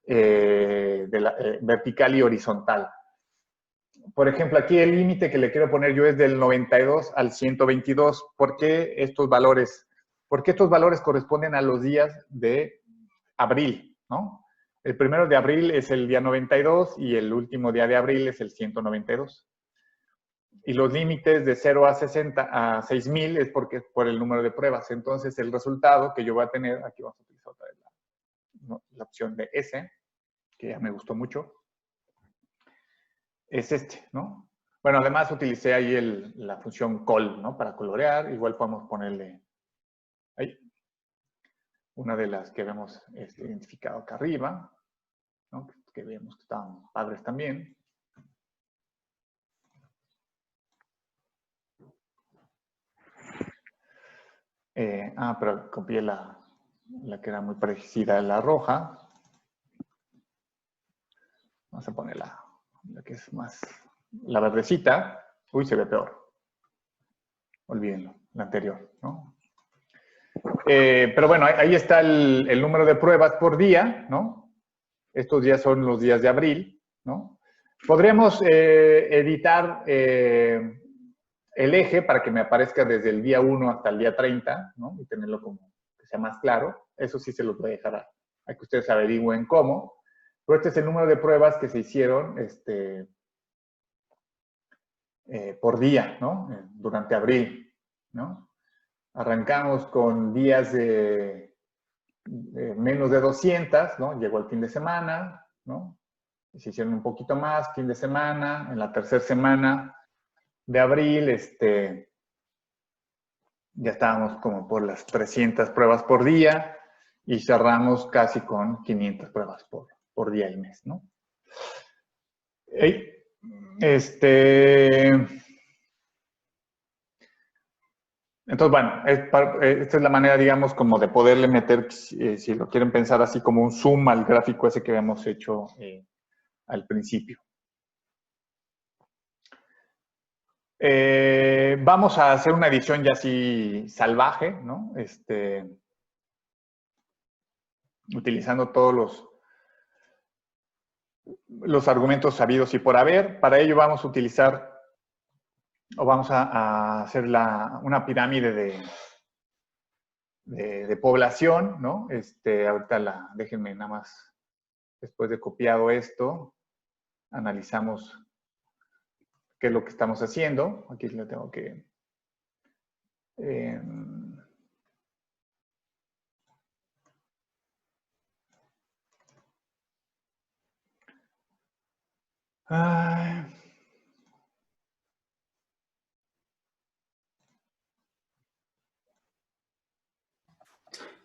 Speaker 1: vertical y horizontal. Por ejemplo, aquí el límite que le quiero poner yo es del 92 al 122. ¿Por qué estos valores? Porque estos valores corresponden a los días de abril, ¿no? El primero de abril es el día 92 y el último día de abril es el 192. Y los límites de 0 a 6,000 es porque por el número de pruebas. Entonces, el resultado que yo voy a tener, aquí vamos a utilizar otra vez la opción de S, que ya me gustó mucho, es ¿no? Bueno, además utilicé ahí la función col, ¿no? Para colorear. Igual podemos ponerle ahí una de las que hemos identificado acá arriba, ¿no? Que vemos que estaban padres también. Pero copié la que era muy parecida a la roja. Vamos a poner la que es más, la verdecita. Uy, se ve peor. Olvídenlo, la anterior, ¿no? Pero bueno, ahí está el número de pruebas por día, ¿no? Estos días son los días de abril, ¿no? Podríamos editar el eje para que me aparezca desde el día 1 hasta el día 30, ¿no? Y tenerlo como que sea más claro. Eso sí se los voy a dejar a que ustedes averigüen cómo. Pero este es el número de pruebas que se hicieron por día, ¿no? Durante abril, ¿no? Arrancamos con días de menos de 200, ¿no? Llegó el fin de semana, ¿no? Y se hicieron un poquito más, fin de semana, en la tercera semana de abril, ya estábamos como por las 300 pruebas por día y cerramos casi con 500 pruebas por día y mes, ¿no? Entonces, bueno, esta es la manera, digamos, como de poderle meter, si lo quieren pensar así, como un zoom al gráfico ese que habíamos hecho al principio. Vamos a hacer una edición ya así salvaje, ¿no? Utilizando todos los argumentos sabidos y por haber. Para ello vamos a utilizar o vamos a hacer una pirámide de población, ¿no? Ahorita déjenme nada más, después de copiado esto, analizamos qué es lo que estamos haciendo. Aquí le tengo que...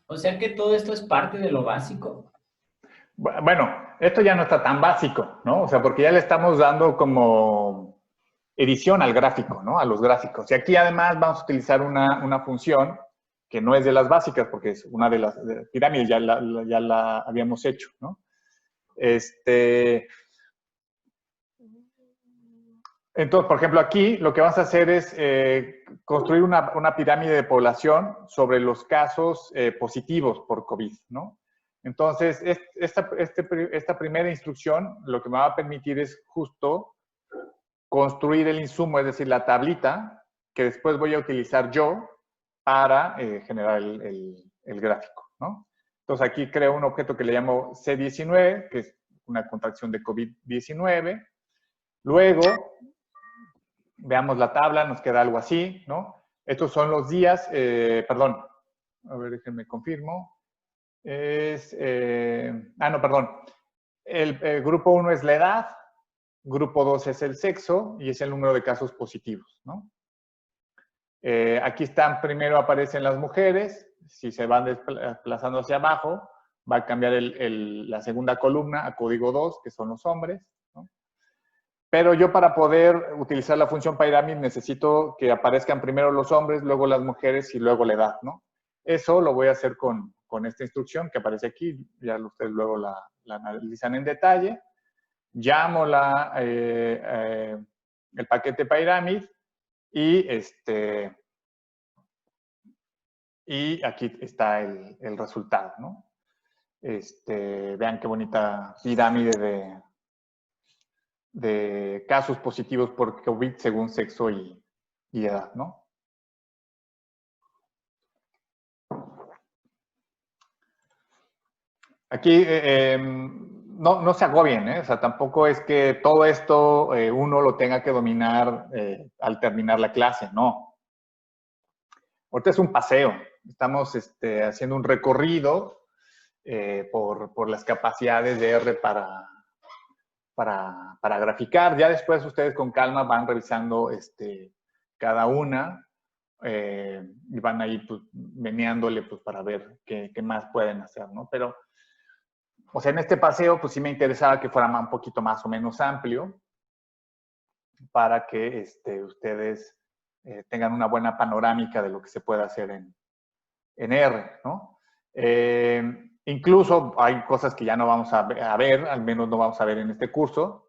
Speaker 4: O sea que todo esto es parte de lo básico.
Speaker 1: Bueno, esto ya no está tan básico, ¿no? O sea, porque ya le estamos dando como edición al gráfico, ¿no? A los gráficos. Y aquí además vamos a utilizar una función que no es de las básicas, porque es una de las pirámides, ya la habíamos hecho, ¿no? Entonces, por ejemplo, aquí lo que vamos a hacer es construir una pirámide de población sobre los casos positivos por COVID, ¿no? Entonces, esta primera instrucción lo que me va a permitir es justo construir el insumo, es decir, la tablita que después voy a utilizar yo para generar el gráfico, ¿no? Entonces, aquí creo un objeto que le llamo C19, que es una contracción de COVID-19. Luego, veamos la tabla, nos queda algo así, ¿no? Estos son los días, perdón, a ver, déjenme confirmo. No, perdón. El grupo 1 es la edad, grupo 2 es el sexo y es el número de casos positivos, ¿no? Aquí están, primero aparecen las mujeres, si se van desplazando hacia abajo, va a cambiar la segunda columna a código 2, que son los hombres, ¿no? Pero yo para poder utilizar la función pyramid necesito que aparezcan primero los hombres, luego las mujeres y luego la edad, ¿no? Eso lo voy a hacer con esta instrucción que aparece aquí, ya ustedes luego la analizan en detalle. Llamo el paquete pyramid y aquí está el resultado, ¿no? Vean qué bonita pirámide de casos positivos por COVID según sexo y edad, ¿no? Aquí no se agobien, ¿eh? O sea, tampoco es que todo esto uno lo tenga que dominar al terminar la clase, no. Ahorita es un paseo, estamos haciendo un recorrido por las capacidades de R para graficar. Ya después ustedes con calma van revisando cada una y van ahí pues, meneándole pues, para ver qué más pueden hacer, ¿no? Pero, o sea, en este paseo pues sí me interesaba que fuera un poquito más o menos amplio para que ustedes tengan una buena panorámica de lo que se puede hacer en R, ¿no? Incluso hay cosas que ya no vamos a ver, al menos no vamos a ver en este curso,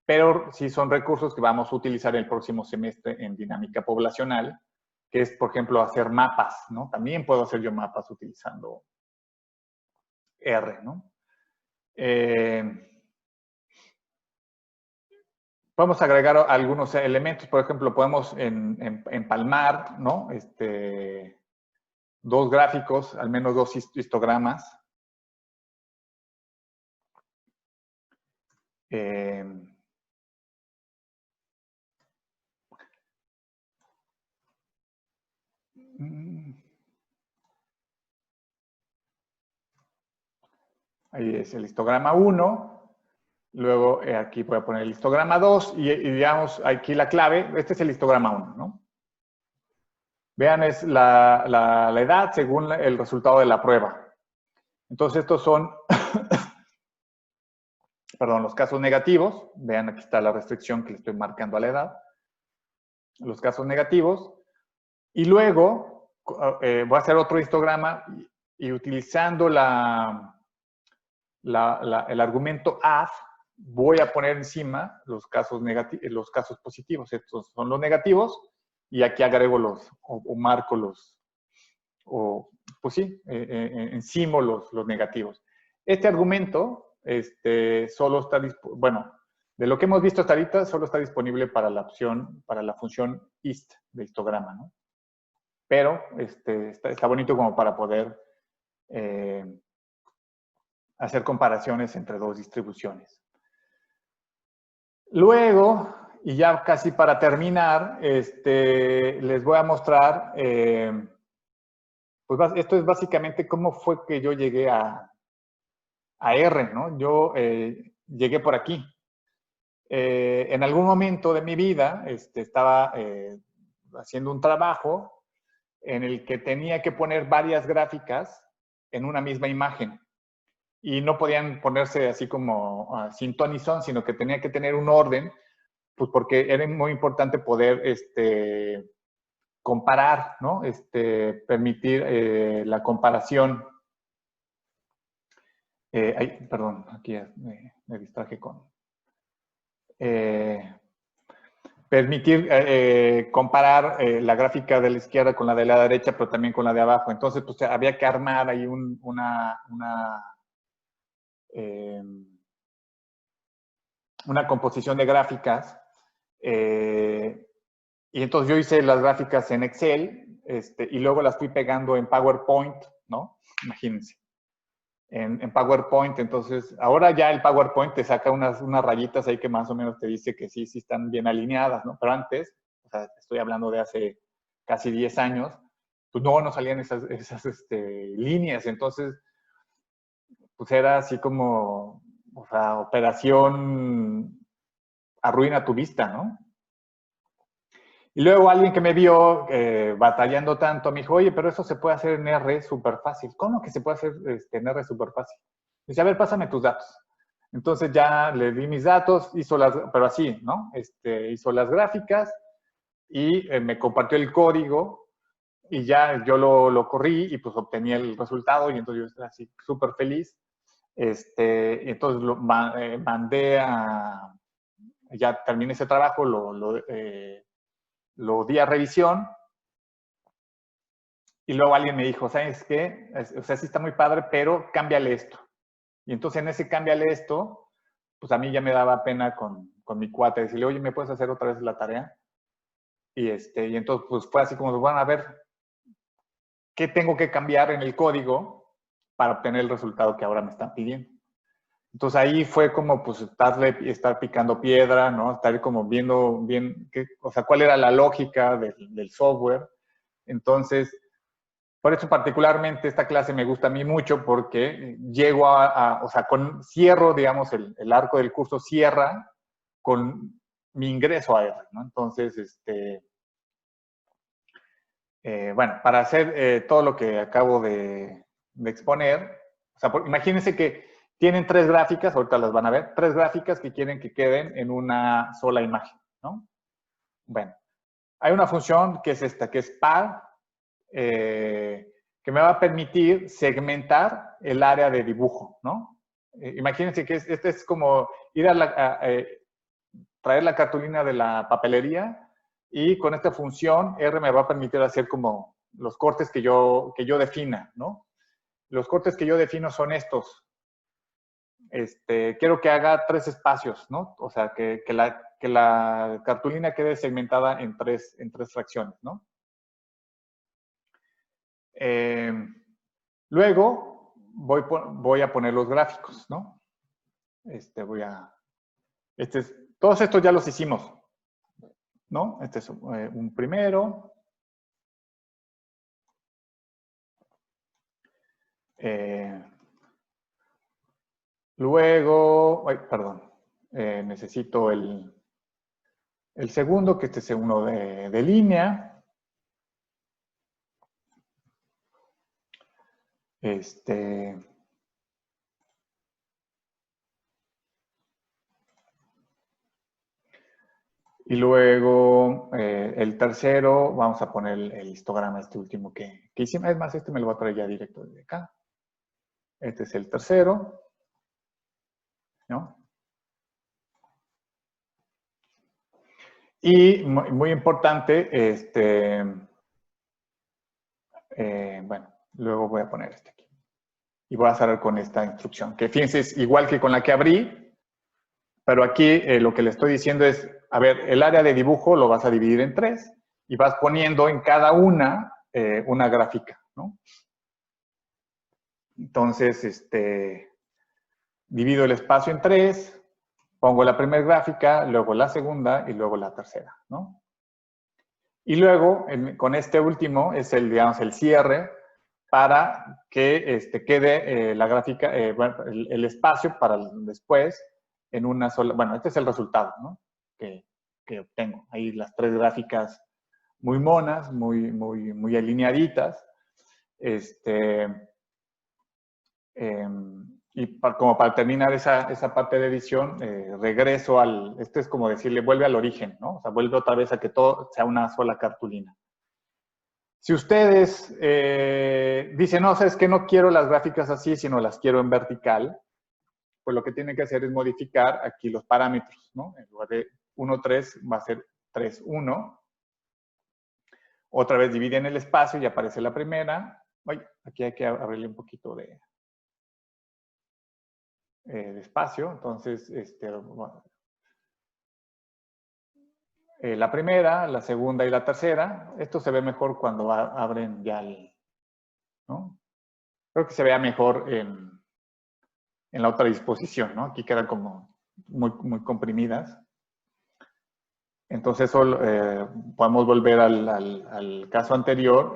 Speaker 1: pero sí son recursos que vamos a utilizar el próximo semestre en dinámica poblacional, que es, por ejemplo, hacer mapas, ¿no? También puedo hacer yo mapas utilizando R, ¿no? Podemos agregar algunos elementos, por ejemplo, podemos empalmar, ¿no? Dos gráficos, al menos dos histogramas. Ahí es el histograma 1. Luego aquí voy a poner el histograma 2 y digamos aquí la clave. Este es el histograma 1, ¿no? Vean, es la edad según el resultado de la prueba. Entonces estos son, perdón, los casos negativos. Vean, aquí está la restricción que le estoy marcando a la edad. Los casos negativos. Y luego voy a hacer otro histograma y utilizando el argumento add, voy a poner encima los casos positivos. Estos son los negativos y aquí agrego o marco pues sí, encima los negativos. Este argumento solo está bueno, De lo que hemos visto hasta ahorita, solo está disponible para la opción, para la función hist de histograma, ¿no? Pero está bonito como para poder hacer comparaciones entre dos distribuciones. Luego, y ya casi para terminar, les voy a mostrar, pues esto es básicamente cómo fue que yo llegué a R, ¿no? Yo llegué por aquí. En algún momento de mi vida estaba haciendo un trabajo en el que tenía que poner varias gráficas en una misma imagen. Y no podían ponerse así como sin ton y son, sino que tenía que tener un orden, pues porque era muy importante poder comparar, ¿no? Permitir la comparación. Perdón, aquí me distraje con... permitir comparar la gráfica de la izquierda con la de la derecha, pero también con la de abajo. Entonces, pues había que armar ahí una composición de gráficas. Y entonces yo hice las gráficas en Excel y luego las fui pegando en PowerPoint, ¿no? Imagínense. En PowerPoint, entonces, ahora ya el PowerPoint te saca unas rayitas ahí que más o menos te dice que sí están bien alineadas, ¿no? Pero antes, o sea, estoy hablando de hace casi 10 años, pues no salían esas líneas, entonces, pues era así como, o sea, operación arruina tu vista, ¿no? Y luego alguien que me vio batallando tanto me dijo, oye, pero eso se puede hacer en R súper fácil. ¿Cómo que se puede hacer en R súper fácil? Dice, a ver, pásame tus datos. Entonces ya le di mis datos, pero así, ¿no? Hizo las gráficas y me compartió el código y ya yo lo corrí y pues obtenía el resultado y entonces yo estaba así súper feliz. Entonces mandé a... Ya terminé ese trabajo, lo di a revisión y luego alguien me dijo, ¿sabes qué? O sea, sí está muy padre, pero cámbiale esto. Y entonces en ese cámbiale esto, pues a mí ya me daba pena con mi cuate decirle, oye, ¿me puedes hacer otra vez la tarea? Y entonces pues fue así como, bueno, a ver, ¿qué tengo que cambiar en el código para obtener el resultado que ahora me están pidiendo? Entonces ahí fue como pues estar picando piedra, ¿no? Estar como viendo bien, o sea, cuál era la lógica del software. Entonces, por eso particularmente esta clase me gusta a mí mucho porque llego o sea, cierro, digamos, el arco del curso cierra con mi ingreso a R, ¿no? Entonces, bueno, para hacer todo lo que acabo de exponer, o sea, imagínense que tienen 3 gráficas, ahorita las van a ver, 3 gráficas que quieren que queden en una sola imagen, ¿no? Bueno, hay una función que es esta, que es par, que me va a permitir segmentar el área de dibujo, ¿no? Imagínense que este es como ir traer la cartulina de la papelería y con esta función R me va a permitir hacer como los cortes que yo defina, ¿no? Los cortes que yo defino son estos. Quiero que haga 3 espacios, ¿no? O sea, que la cartulina quede segmentada en tres fracciones, ¿no? Luego voy a poner los gráficos, ¿no? Todos estos ya los hicimos, ¿no? Este es un primero. Luego, perdón, necesito el segundo, que este es uno de línea. Y luego el tercero, vamos a poner el histograma, este último que hicimos. Es más, me lo voy a traer ya directo desde acá. Este es el tercero, ¿no? Y muy importante, bueno, luego voy a poner este aquí. Y voy a cerrar con esta instrucción, que fíjense, es igual que con la que abrí, Pero aquí lo que le estoy diciendo es, a ver, el área de dibujo lo vas a dividir en 3 y vas poniendo en cada una gráfica, ¿no? Entonces, divido el espacio en 3, pongo la primera gráfica, luego la segunda y luego la tercera, ¿no? Y luego, con este último, es digamos, el cierre para que quede la gráfica, bueno, el espacio para después en una sola. Bueno, este es el resultado, ¿no? Que obtengo. Ahí las 3 gráficas muy monas, muy alineaditas. Como para terminar esa parte de edición, regreso es como decirle, vuelve al origen, ¿no? O sea, vuelve otra vez a que todo sea una sola cartulina. Si ustedes dicen, no, sabes que no quiero las gráficas así, sino las quiero en vertical, pues lo que tienen que hacer es modificar aquí los parámetros, ¿no? En lugar de 1,3 va a ser 3,1. Otra vez dividen el espacio y aparece la primera. Ay, aquí hay que abrirle un poquito de espacio. Entonces, la primera, la segunda y la tercera. Esto se ve mejor cuando abren ya ¿no? Creo que se vea mejor en la otra disposición, ¿no? Aquí quedan como muy comprimidas. Entonces, podemos volver al caso anterior,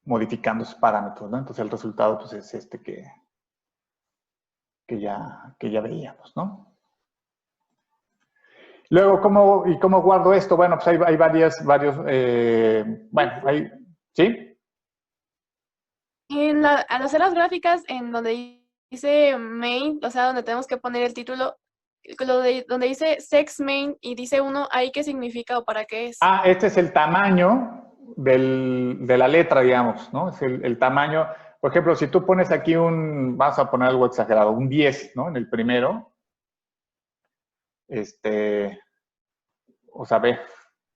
Speaker 1: modificando sus parámetros, ¿no? Entonces, el resultado pues, es este que ya veíamos, ¿no? Luego, ¿cómo guardo esto? Bueno, pues hay varios, ¿sí?
Speaker 5: Al hacer las gráficas, en donde dice main, o sea, donde tenemos que poner el título, donde dice sex main y dice 1, ¿ahí qué significa o para qué es?
Speaker 1: Ah, este es el tamaño de la letra, digamos, ¿no? Es el tamaño. Por ejemplo, si tú pones aquí vamos a poner algo exagerado, un 10, ¿no? En el primero, o sea, ve,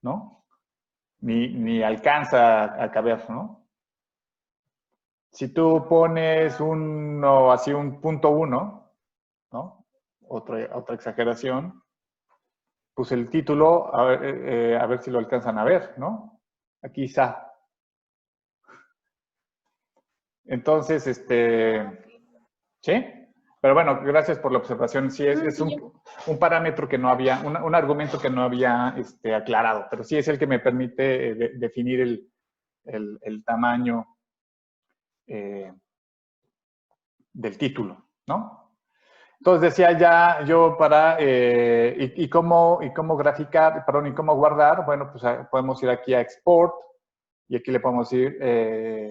Speaker 1: ¿no? Ni alcanza a caber, ¿no? Si tú pones un 0.1, ¿no? Otra exageración, pues el título, a ver si lo alcanzan a ver, ¿no? Aquí está. Entonces, ¿sí? Pero bueno, gracias por la observación. Sí, es un parámetro que no había, un argumento que no había aclarado, pero sí es el que me permite definir el tamaño del título, ¿no? Entonces decía ya yo y cómo graficar, perdón, y cómo guardar, bueno, pues podemos ir aquí a Export y aquí le podemos ir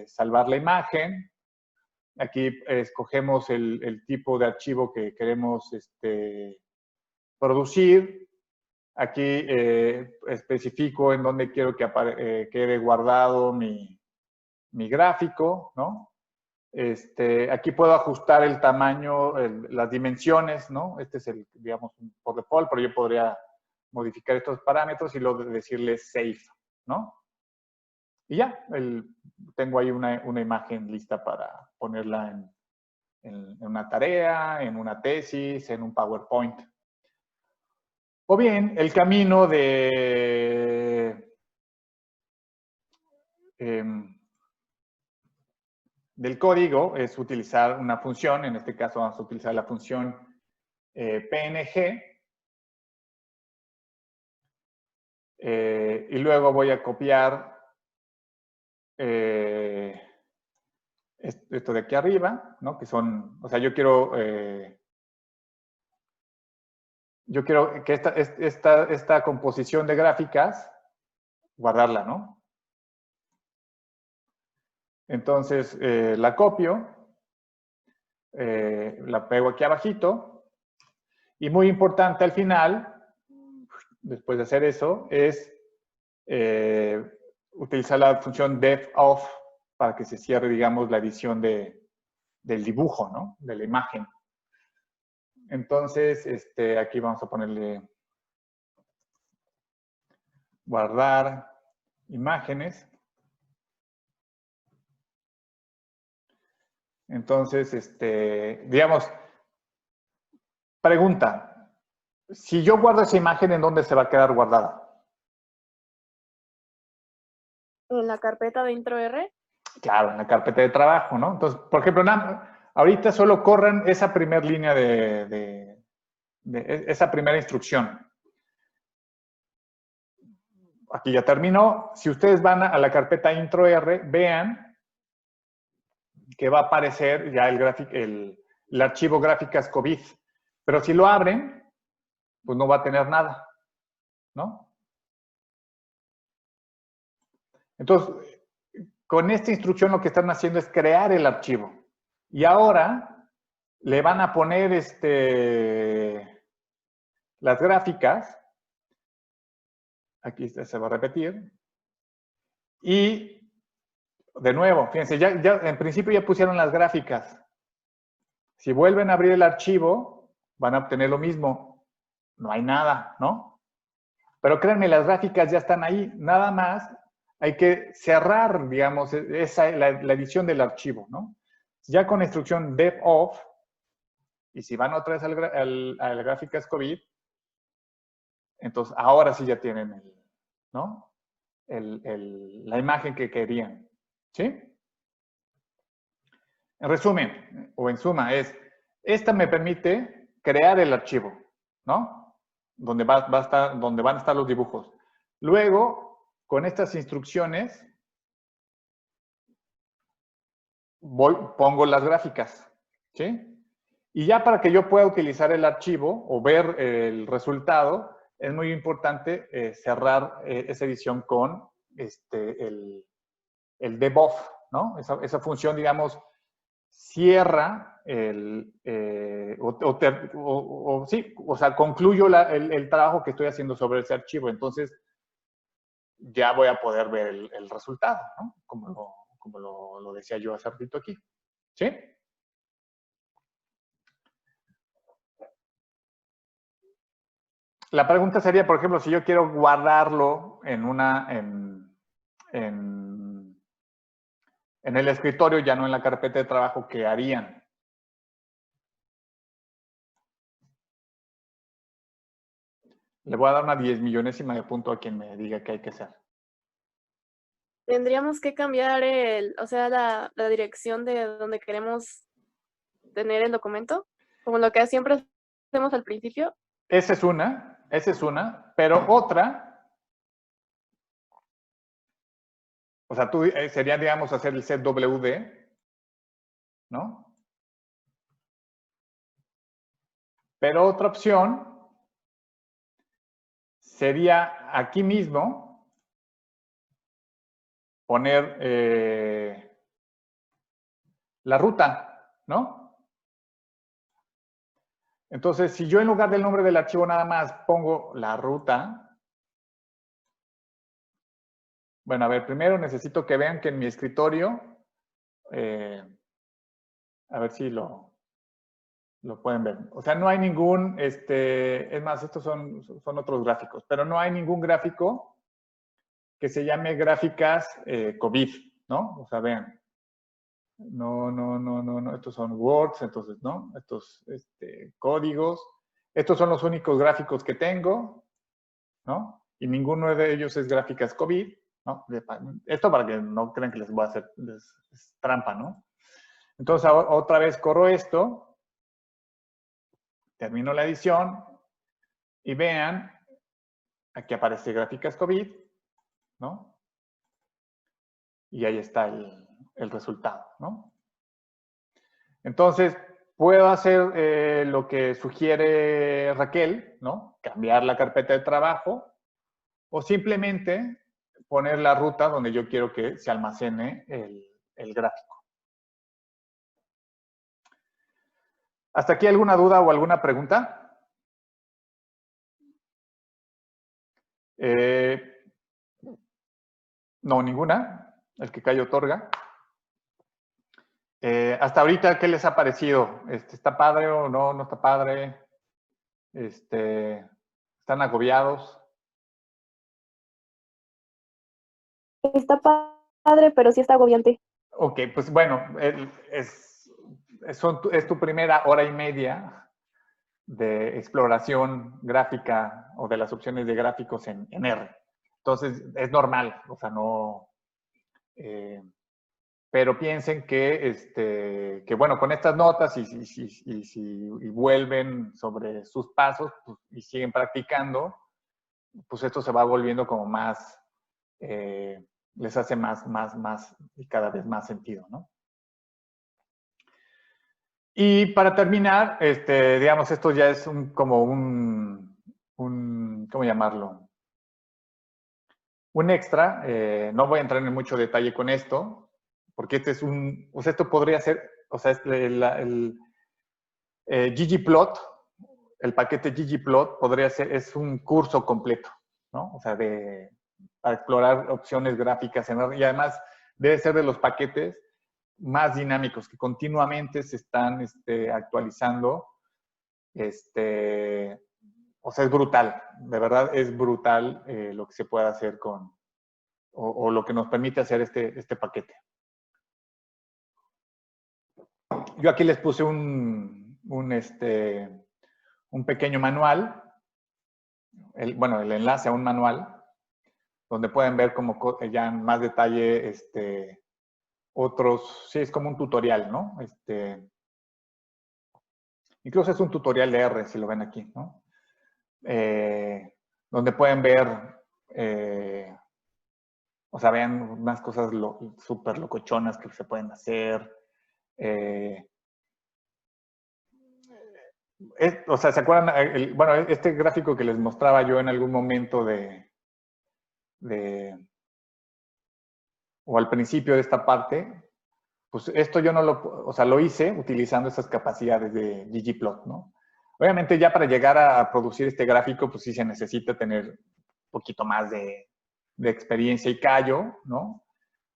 Speaker 1: salvar la imagen. Aquí escogemos el tipo de archivo que queremos producir. Aquí especifico en dónde quiero que quede guardado mi gráfico, ¿no? Aquí puedo ajustar el tamaño, las dimensiones, ¿no? Este es digamos, por default, pero yo podría modificar estos parámetros y luego decirle save, ¿no? Y ya, tengo ahí una imagen lista para ponerla en una tarea, en una tesis, en un PowerPoint. O bien, el camino del código es utilizar una función, en este caso vamos a utilizar la función PNG, y luego voy a copiar esto de aquí arriba, ¿no? Que son, o sea, yo quiero que esta composición de gráficas, guardarla, ¿no? Entonces, la copio, la pego aquí abajito, y muy importante al final, después de hacer eso, es utilizar la función def-off para que se cierre, digamos, la edición del dibujo, ¿no? De la imagen. Entonces, aquí vamos a ponerle guardar imágenes. Entonces, digamos, Pregunta, si yo guardo esa imagen, ¿en dónde se va a quedar guardada?
Speaker 5: En la carpeta de intro R.
Speaker 1: Claro, en la carpeta de trabajo, ¿no? Entonces, por ejemplo, ahorita solo corran esa primera línea de esa primera instrucción. Aquí ya terminó. Si ustedes van a la carpeta intro R, vean que va a aparecer ya el archivo gráficas COVID. Pero si lo abren, pues no va a tener nada, ¿no? Entonces, con esta instrucción lo que están haciendo es crear el archivo. Y ahora le van a poner las gráficas. Aquí se va a repetir. Y de nuevo, fíjense, ya en principio ya pusieron las gráficas. Si vuelven a abrir el archivo, van a obtener lo mismo. No hay nada, ¿no? Pero créanme, las gráficas ya están ahí. Nada más hay que cerrar, digamos, la edición del archivo, ¿no? Ya con la instrucción dev off, y si van otra vez a las gráficas COVID, entonces ahora sí ya tienen ¿no? La imagen que querían, ¿sí? En resumen, o en suma, esta me permite crear el archivo, ¿no? Donde van a estar los dibujos. Luego, con estas instrucciones, pongo las gráficas, ¿sí? Y ya para que yo pueda utilizar el archivo o ver el resultado, es muy importante cerrar esa edición con el debug, ¿no? Esa función, digamos, cierra o sea, concluyo el trabajo que estoy haciendo sobre ese archivo. Entonces, ya voy a poder ver el resultado, ¿no? Como lo decía yo hace ratito aquí. ¿Sí? La pregunta sería, por ejemplo, si yo quiero guardarlo en el escritorio, ya no en la carpeta de trabajo, ¿qué harían? Le voy a dar una 10.000.000ésima de punto a quien me diga qué hay que hacer.
Speaker 5: Tendríamos que cambiar o sea, la dirección de donde queremos tener el documento, como lo que siempre hacemos al principio.
Speaker 1: Esa es una, pero otra, o sea, sería, digamos, hacer el ZWD, ¿no? Pero otra opción sería aquí mismo poner la ruta, ¿no? Entonces, si yo en lugar del nombre del archivo nada más pongo la ruta, bueno, a ver, primero necesito que vean que en mi escritorio, a ver si lo pueden ver. O sea, no hay ningún, es más, estos son otros gráficos, pero no hay ningún gráfico que se llame gráficas COVID, ¿no? O sea, vean. No, estos son Words, entonces, ¿no? Estos códigos. Estos son los únicos gráficos que tengo, ¿no? Y ninguno de ellos es gráficas COVID, ¿no? Esto para que no crean que les voy a hacer es trampa, ¿no? Entonces, otra vez corro esto, termino la edición y vean, aquí aparece gráficas COVID, ¿no? Y ahí está el resultado, ¿no? Entonces, puedo hacer lo que sugiere Raquel, ¿no? Cambiar la carpeta de trabajo o simplemente poner la ruta donde yo quiero que se almacene el gráfico. ¿Hasta aquí alguna duda o alguna pregunta? No, ninguna. El que cae otorga. Hasta ahorita, ¿qué les ha parecido? ¿Está padre o no? ¿No está padre? ¿Están agobiados?
Speaker 5: Está padre, pero sí está agobiante.
Speaker 1: Ok, pues bueno, es tu primera hora y media de exploración gráfica o de las opciones de gráficos en R. Entonces, es normal, o sea, no... pero piensen que bueno, con estas notas y vuelven sobre sus pasos pues, y siguen practicando, pues esto se va volviendo como más, les hace más y cada vez más sentido, ¿no? Y para terminar, digamos, esto ya es como un ¿cómo llamarlo? Un extra. No voy a entrar en mucho detalle con esto, porque este es o sea, esto podría ser, o sea, ggplot, el paquete ggplot podría ser, es un curso completo, ¿no? O sea, para explorar opciones gráficas en R, y además debe ser de los paquetes más dinámicos, que continuamente se están actualizando. O sea, es brutal, de verdad es brutal lo que se puede hacer o lo que nos permite hacer este paquete. Yo aquí les puse un pequeño manual, bueno, el enlace a un manual, donde pueden ver como ya en más detalle otros, sí, es como un tutorial, ¿no? Incluso es un tutorial de R, si lo ven aquí, ¿no? Donde pueden ver, o sea, vean unas cosas súper locochonas que se pueden hacer. O sea, ¿se acuerdan? Bueno, este gráfico que les mostraba yo en algún momento o al principio de esta parte, pues esto yo no o sea, lo hice utilizando esas capacidades de ggplot, ¿no? Obviamente ya para llegar a producir este gráfico, pues sí se necesita tener un poquito más de experiencia y callo, ¿no?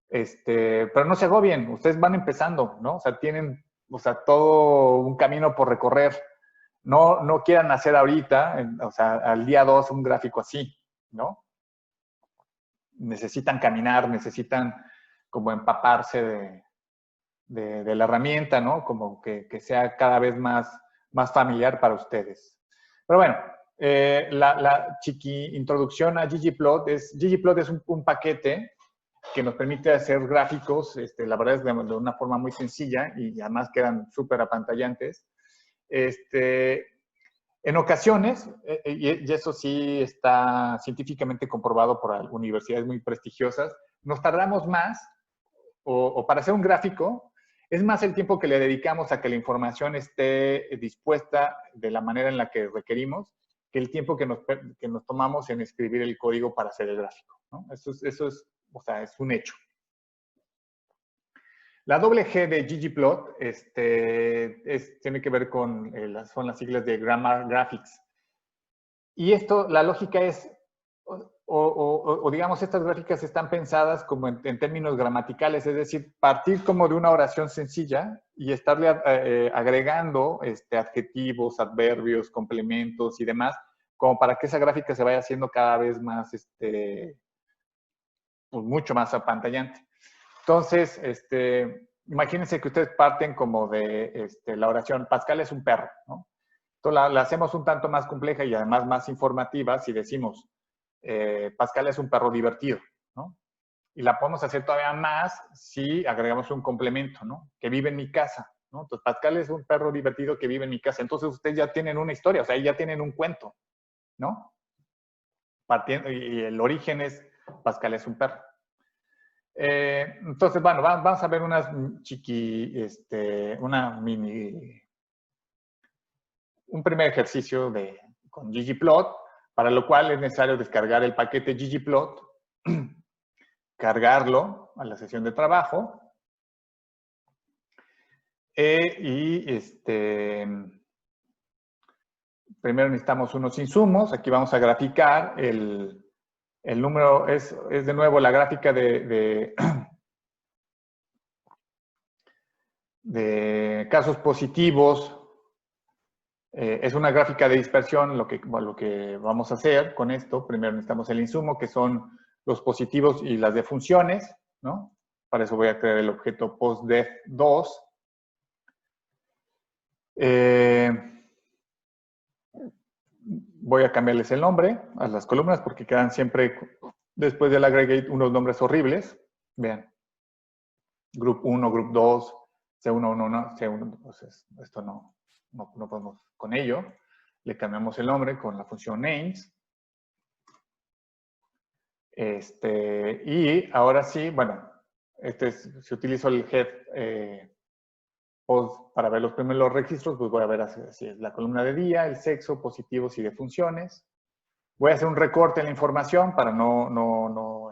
Speaker 1: Pero no se agobien, ustedes van empezando, ¿no? O sea, tienen, o sea, todo un camino por recorrer. No quieran hacer ahorita, o sea, al día 2 un gráfico así, ¿no? Necesitan caminar, necesitan como empaparse de la herramienta, ¿no? Como que sea cada vez más familiar para ustedes. Pero bueno, la chiqui introducción a ggplot es un paquete que nos permite hacer gráficos, la verdad es de una forma muy sencilla y además quedan súper apantallantes. En ocasiones, y eso sí está científicamente comprobado por universidades muy prestigiosas, nos tardamos más, o para hacer un gráfico, es más el tiempo que le dedicamos a que la información esté dispuesta de la manera en la que requerimos, que el tiempo que nos tomamos en escribir el código para hacer el gráfico, ¿no? Eso es, o sea, es un hecho. La doble G de ggplot tiene que ver con, son las siglas de Grammar Graphics. Y esto, la lógica es, o digamos, estas gráficas están pensadas como en términos gramaticales, es decir, partir como de una oración sencilla y estarle agregando adjetivos, adverbios, complementos y demás, como para que esa gráfica se vaya haciendo cada vez más, pues mucho más apantallante. Entonces, imagínense que ustedes parten como de la oración, Pascal es un perro, ¿no? Entonces la hacemos un tanto más compleja y además más informativa si decimos, Pascal es un perro divertido, ¿no? Y la podemos hacer todavía más si agregamos un complemento, ¿no? Que vive en mi casa, ¿no? Entonces, Pascal es un perro divertido que vive en mi casa. Entonces, ustedes ya tienen una historia, o sea, ya tienen un cuento, ¿no? Partiendo, y el origen es, Pascal es un perro. Entonces, bueno, vamos a ver unas un primer ejercicio con ggplot, para lo cual es necesario descargar el paquete ggplot, cargarlo a la sesión de trabajo, primero necesitamos unos insumos. Aquí vamos a graficar el número, es de nuevo la gráfica de casos positivos. Es una gráfica de dispersión lo que vamos a hacer con esto. Primero necesitamos el insumo, que son los positivos y las defunciones, ¿no? Para eso voy a crear el objeto postdef2. voy a cambiarles el nombre a las columnas porque quedan siempre, después del aggregate, unos nombres horribles. Vean, Group 1, Group 2, C1, C1, entonces esto no podemos con ello. Le cambiamos el nombre con la función names. Y ahora sí, bueno, si utilizo el head post para ver los primeros registros, pues voy a ver así es la columna de día, el sexo, positivos y defunciones. Voy a hacer un recorte en la información para no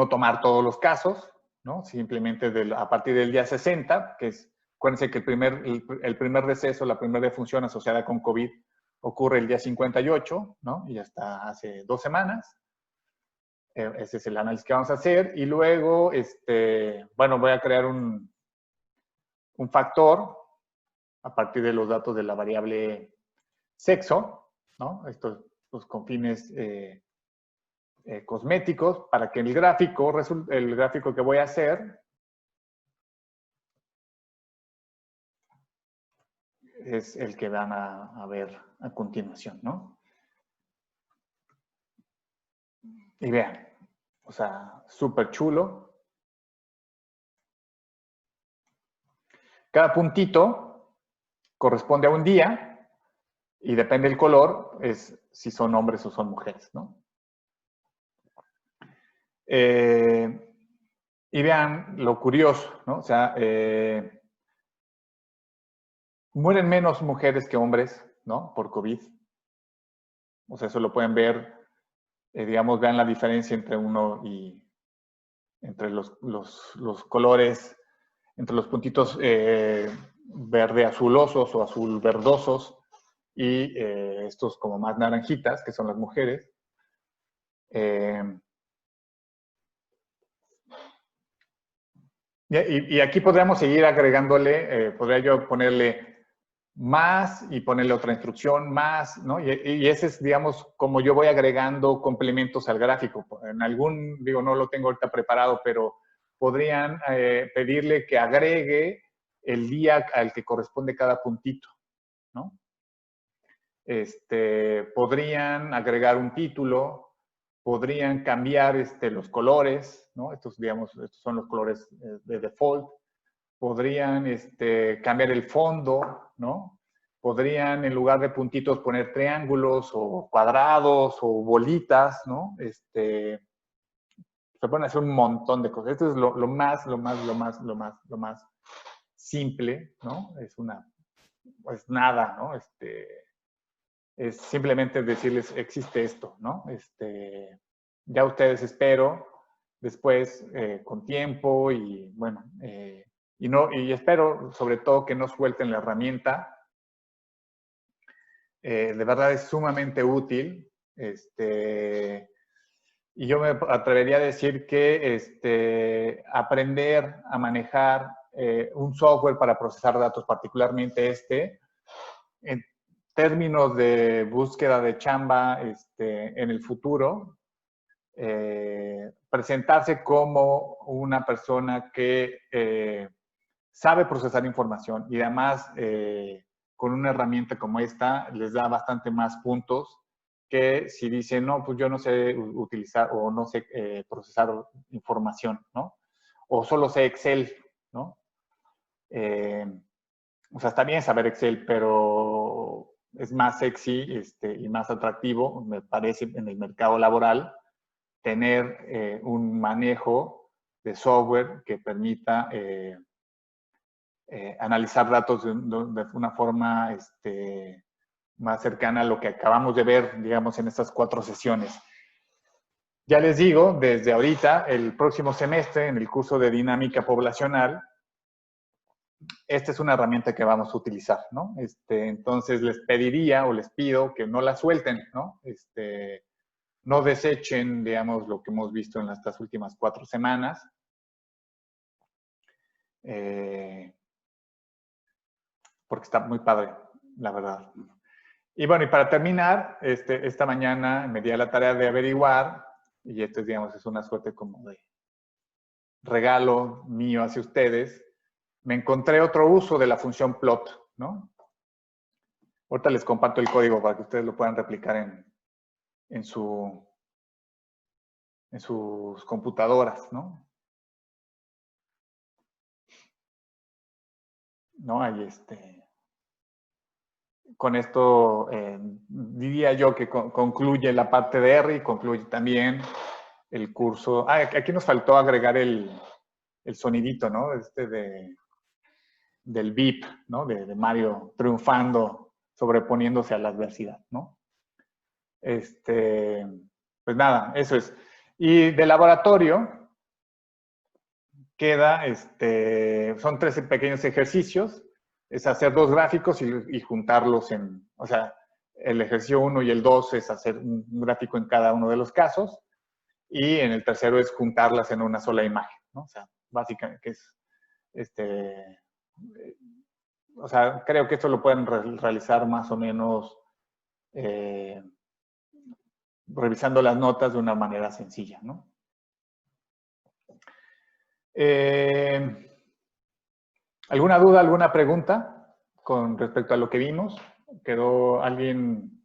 Speaker 1: tomar todos los casos, ¿no? Simplemente a partir del día 60, que es, acuérdense que el primer deceso, la primera defunción asociada con COVID ocurre el día 58, ¿no? Y hasta hace 2 semanas. Ese es el análisis que vamos a hacer. Y luego, bueno, voy a crear un factor a partir de los datos de la variable sexo, ¿no? Esto pues, con fines cosméticos, para que el gráfico que voy a hacer es el que van a ver a continuación, ¿no? Y vean, o sea, súper chulo. Cada puntito corresponde a un día y depende del color, es si son hombres o son mujeres, ¿no? Y vean lo curioso, ¿no? O sea, mueren menos mujeres que hombres, ¿no? Por COVID. O sea, eso lo pueden ver, digamos, vean la diferencia entre entre los colores, entre los puntitos verde azulosos o azul verdosos y estos como más naranjitas, que son las mujeres. Y aquí podríamos seguir agregándole, podría yo ponerle más y ponerle otra instrucción más, ¿no? Y ese es, digamos, como yo voy agregando complementos al gráfico. En algún, digo, no lo tengo ahorita preparado, pero podrían pedirle que agregue el día al que corresponde cada puntito, ¿no? Podrían agregar un título, podrían cambiar los colores, ¿no? Estos, digamos, estos son los colores de default. Podrían cambiar el fondo, ¿no? Podrían, en lugar de puntitos, poner triángulos o cuadrados o bolitas, ¿no? Se pueden hacer un montón de cosas. Esto es lo más simple, ¿no? Es nada, ¿no? Es simplemente decirles, existe esto, ¿no? Ya ustedes espero, después, con tiempo y, bueno, y espero, sobre todo, que no suelten la herramienta. De verdad es sumamente útil. Y yo me atrevería a decir que aprender a manejar un software para procesar datos, particularmente en términos de búsqueda de chamba en el futuro, presentarse como una persona que sabe procesar información y además con una herramienta como esta les da bastante más puntos que si dicen, no, pues yo no sé utilizar o no sé procesar información, ¿no? O solo sé Excel, ¿no? O sea, está bien saber Excel, pero es más sexy y más atractivo, me parece, en el mercado laboral, tener un manejo de software que permita analizar datos de una forma más cercana a lo que acabamos de ver, digamos, en estas 4 sesiones. Ya les digo, desde ahorita, el próximo semestre, en el curso de dinámica poblacional, esta es una herramienta que vamos a utilizar, ¿no? Entonces les pediría o les pido que no la suelten, ¿no? No desechen, digamos, lo que hemos visto en estas últimas 4 semanas. Porque está muy padre, la verdad. Y bueno, y para terminar, esta mañana me di a la tarea de averiguar, y esto, digamos, es una suerte como de regalo mío hacia ustedes, me encontré otro uso de la función plot, ¿no? Ahorita les comparto el código para que ustedes lo puedan replicar en sus computadoras, ¿no? ¿No? Ahí con esto diría yo que concluye la parte de R y concluye también el curso. Aquí nos faltó agregar el sonidito, ¿no? Del beep, ¿no? De Mario triunfando, sobreponiéndose a la adversidad, ¿no? Pues nada, eso es. Y de laboratorio queda, son 13 pequeños ejercicios. Es hacer 2 gráficos y juntarlos o sea, el ejercicio 1 y el 2 es hacer un gráfico en cada uno de los casos. Y en el tercero es juntarlas en una sola imagen, ¿no? O sea, básicamente que es, o sea, creo que esto lo pueden realizar más o menos revisando las notas de una manera sencilla, ¿no? ¿Alguna duda, alguna pregunta con respecto a lo que vimos? ¿Quedó alguien,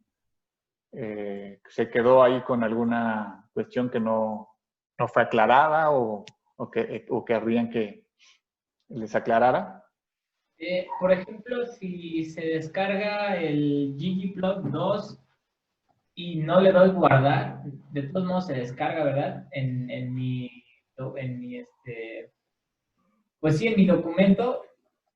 Speaker 1: se quedó ahí con alguna cuestión que no fue aclarada o querrían que les aclarara?
Speaker 4: Por ejemplo, si se descarga el ggplot 2 y no le doy guardar, de todos modos se descarga, ¿verdad? Pues sí, en mi documento,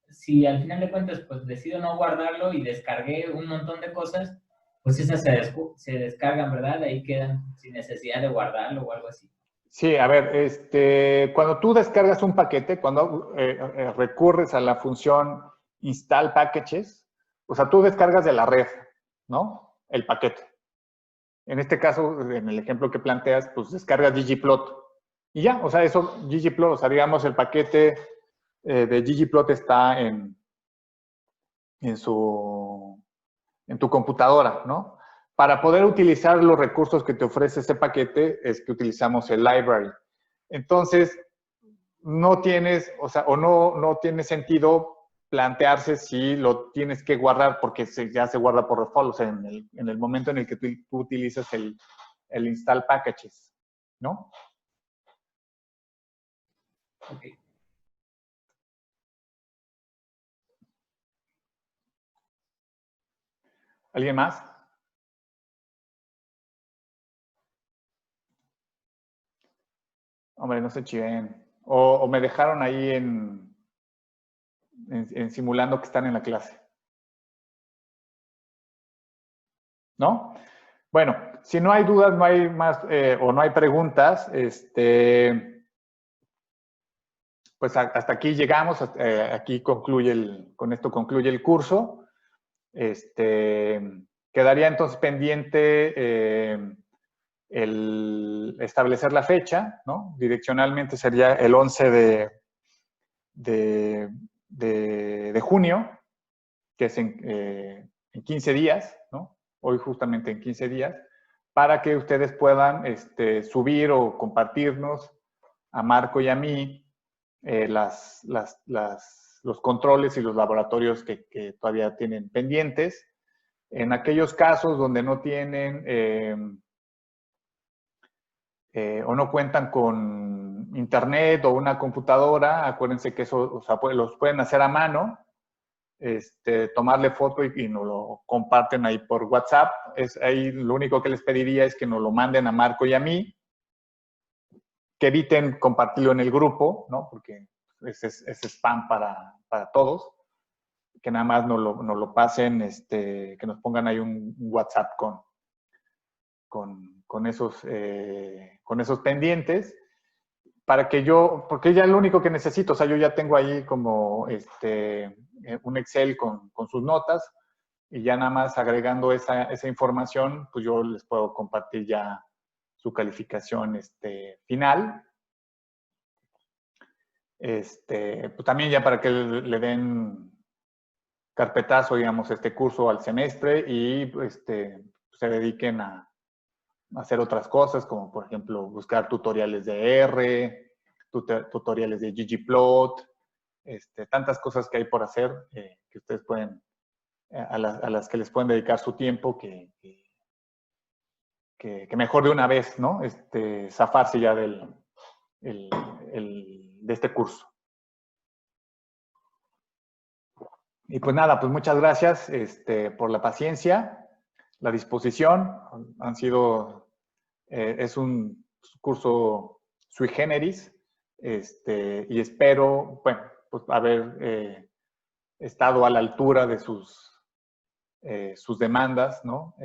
Speaker 4: si al final de cuentas pues decido no guardarlo y descargué un montón de cosas, pues esas se descargan, ¿verdad? Ahí quedan sin necesidad de guardarlo o algo así.
Speaker 1: Sí, a ver, cuando tú descargas un paquete, cuando recurres a la función install packages, o sea, tú descargas de la red, ¿no? El paquete. En este caso, en el ejemplo que planteas, pues descargas ggplot. Y ya, o sea, eso, ggplot, o sea, digamos, el paquete de ggplot está en tu computadora, ¿no? Para poder utilizar los recursos que te ofrece ese paquete es que utilizamos el library. Entonces, no tienes, o sea, o no tiene sentido plantearse si lo tienes que guardar porque ya se guarda por default, o sea, en el momento en el que tú utilizas el install packages, ¿no?
Speaker 4: Ok.
Speaker 1: ¿Alguien más? Hombre, no se chiven. O me dejaron ahí en simulando que están en la clase. ¿No? Bueno, si no hay dudas, no hay más, o no hay preguntas, pues hasta aquí llegamos, aquí con esto concluye el curso. Quedaría entonces pendiente el establecer la fecha, ¿no? Direccionalmente sería el 11 de junio, que es en 15 días, ¿no? Hoy justamente en 15 días, para que ustedes puedan subir o compartirnos a Marco y a mí los controles y los laboratorios que todavía tienen pendientes. En aquellos casos donde no tienen o no cuentan con internet o una computadora, acuérdense que eso, o sea, los pueden hacer a mano, tomarle foto y nos lo comparten ahí por WhatsApp. Ahí lo único que les pediría es que nos lo manden a Marco y a mí, que eviten compartirlo en el grupo, ¿no? Porque es spam para todos, que nada más nos lo pasen, que nos pongan ahí un WhatsApp con esos pendientes, para que porque ya es lo único que necesito, o sea, yo ya tengo ahí como un Excel con sus notas, y ya nada más agregando esa información, pues yo les puedo compartir ya su calificación final. Pues también ya para que le den carpetazo, digamos, este curso al semestre y se dediquen a hacer otras cosas, como por ejemplo buscar tutoriales de R, tutoriales de ggplot, tantas cosas que hay por hacer que ustedes pueden a las que les pueden dedicar su tiempo, que mejor de una vez, ¿no? Zafarse ya de este curso. Y pues nada, pues muchas gracias por la paciencia, la disposición. Es un curso sui generis, y espero, bueno, pues haber estado a la altura de sus demandas, ¿no?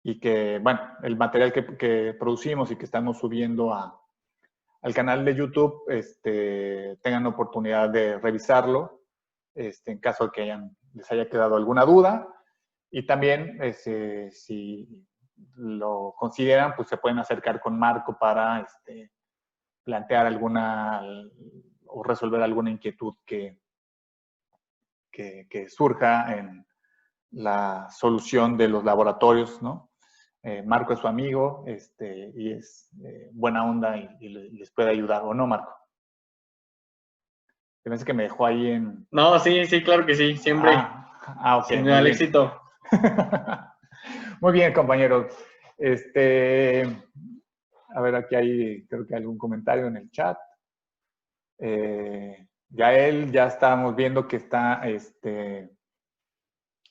Speaker 1: Y que, bueno, el material que producimos y que estamos subiendo al canal de YouTube, tengan oportunidad de revisarlo, en caso de que les haya quedado alguna duda. Y también, si lo consideran, pues se pueden acercar con Marco para plantear alguna o resolver alguna inquietud que surja en la solución de los laboratorios, ¿no? Marco es su amigo, y es buena onda y les puede ayudar, ¿o no, Marco? Se me hace que me dejó ahí en...
Speaker 6: No, sí, claro que sí, siempre.
Speaker 1: Ok.
Speaker 6: Sin duda, al éxito.
Speaker 1: Muy bien, compañeros. A ver, aquí hay, creo que algún comentario en el chat. Ya estábamos viendo que está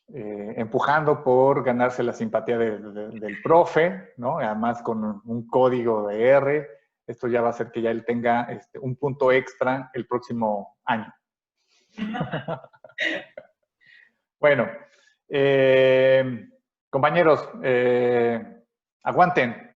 Speaker 1: empujando por ganarse la simpatía del profe, ¿no? Además con un código de R. Esto ya va a hacer que ya él tenga un punto extra el próximo año. Bueno, compañeros, aguanten.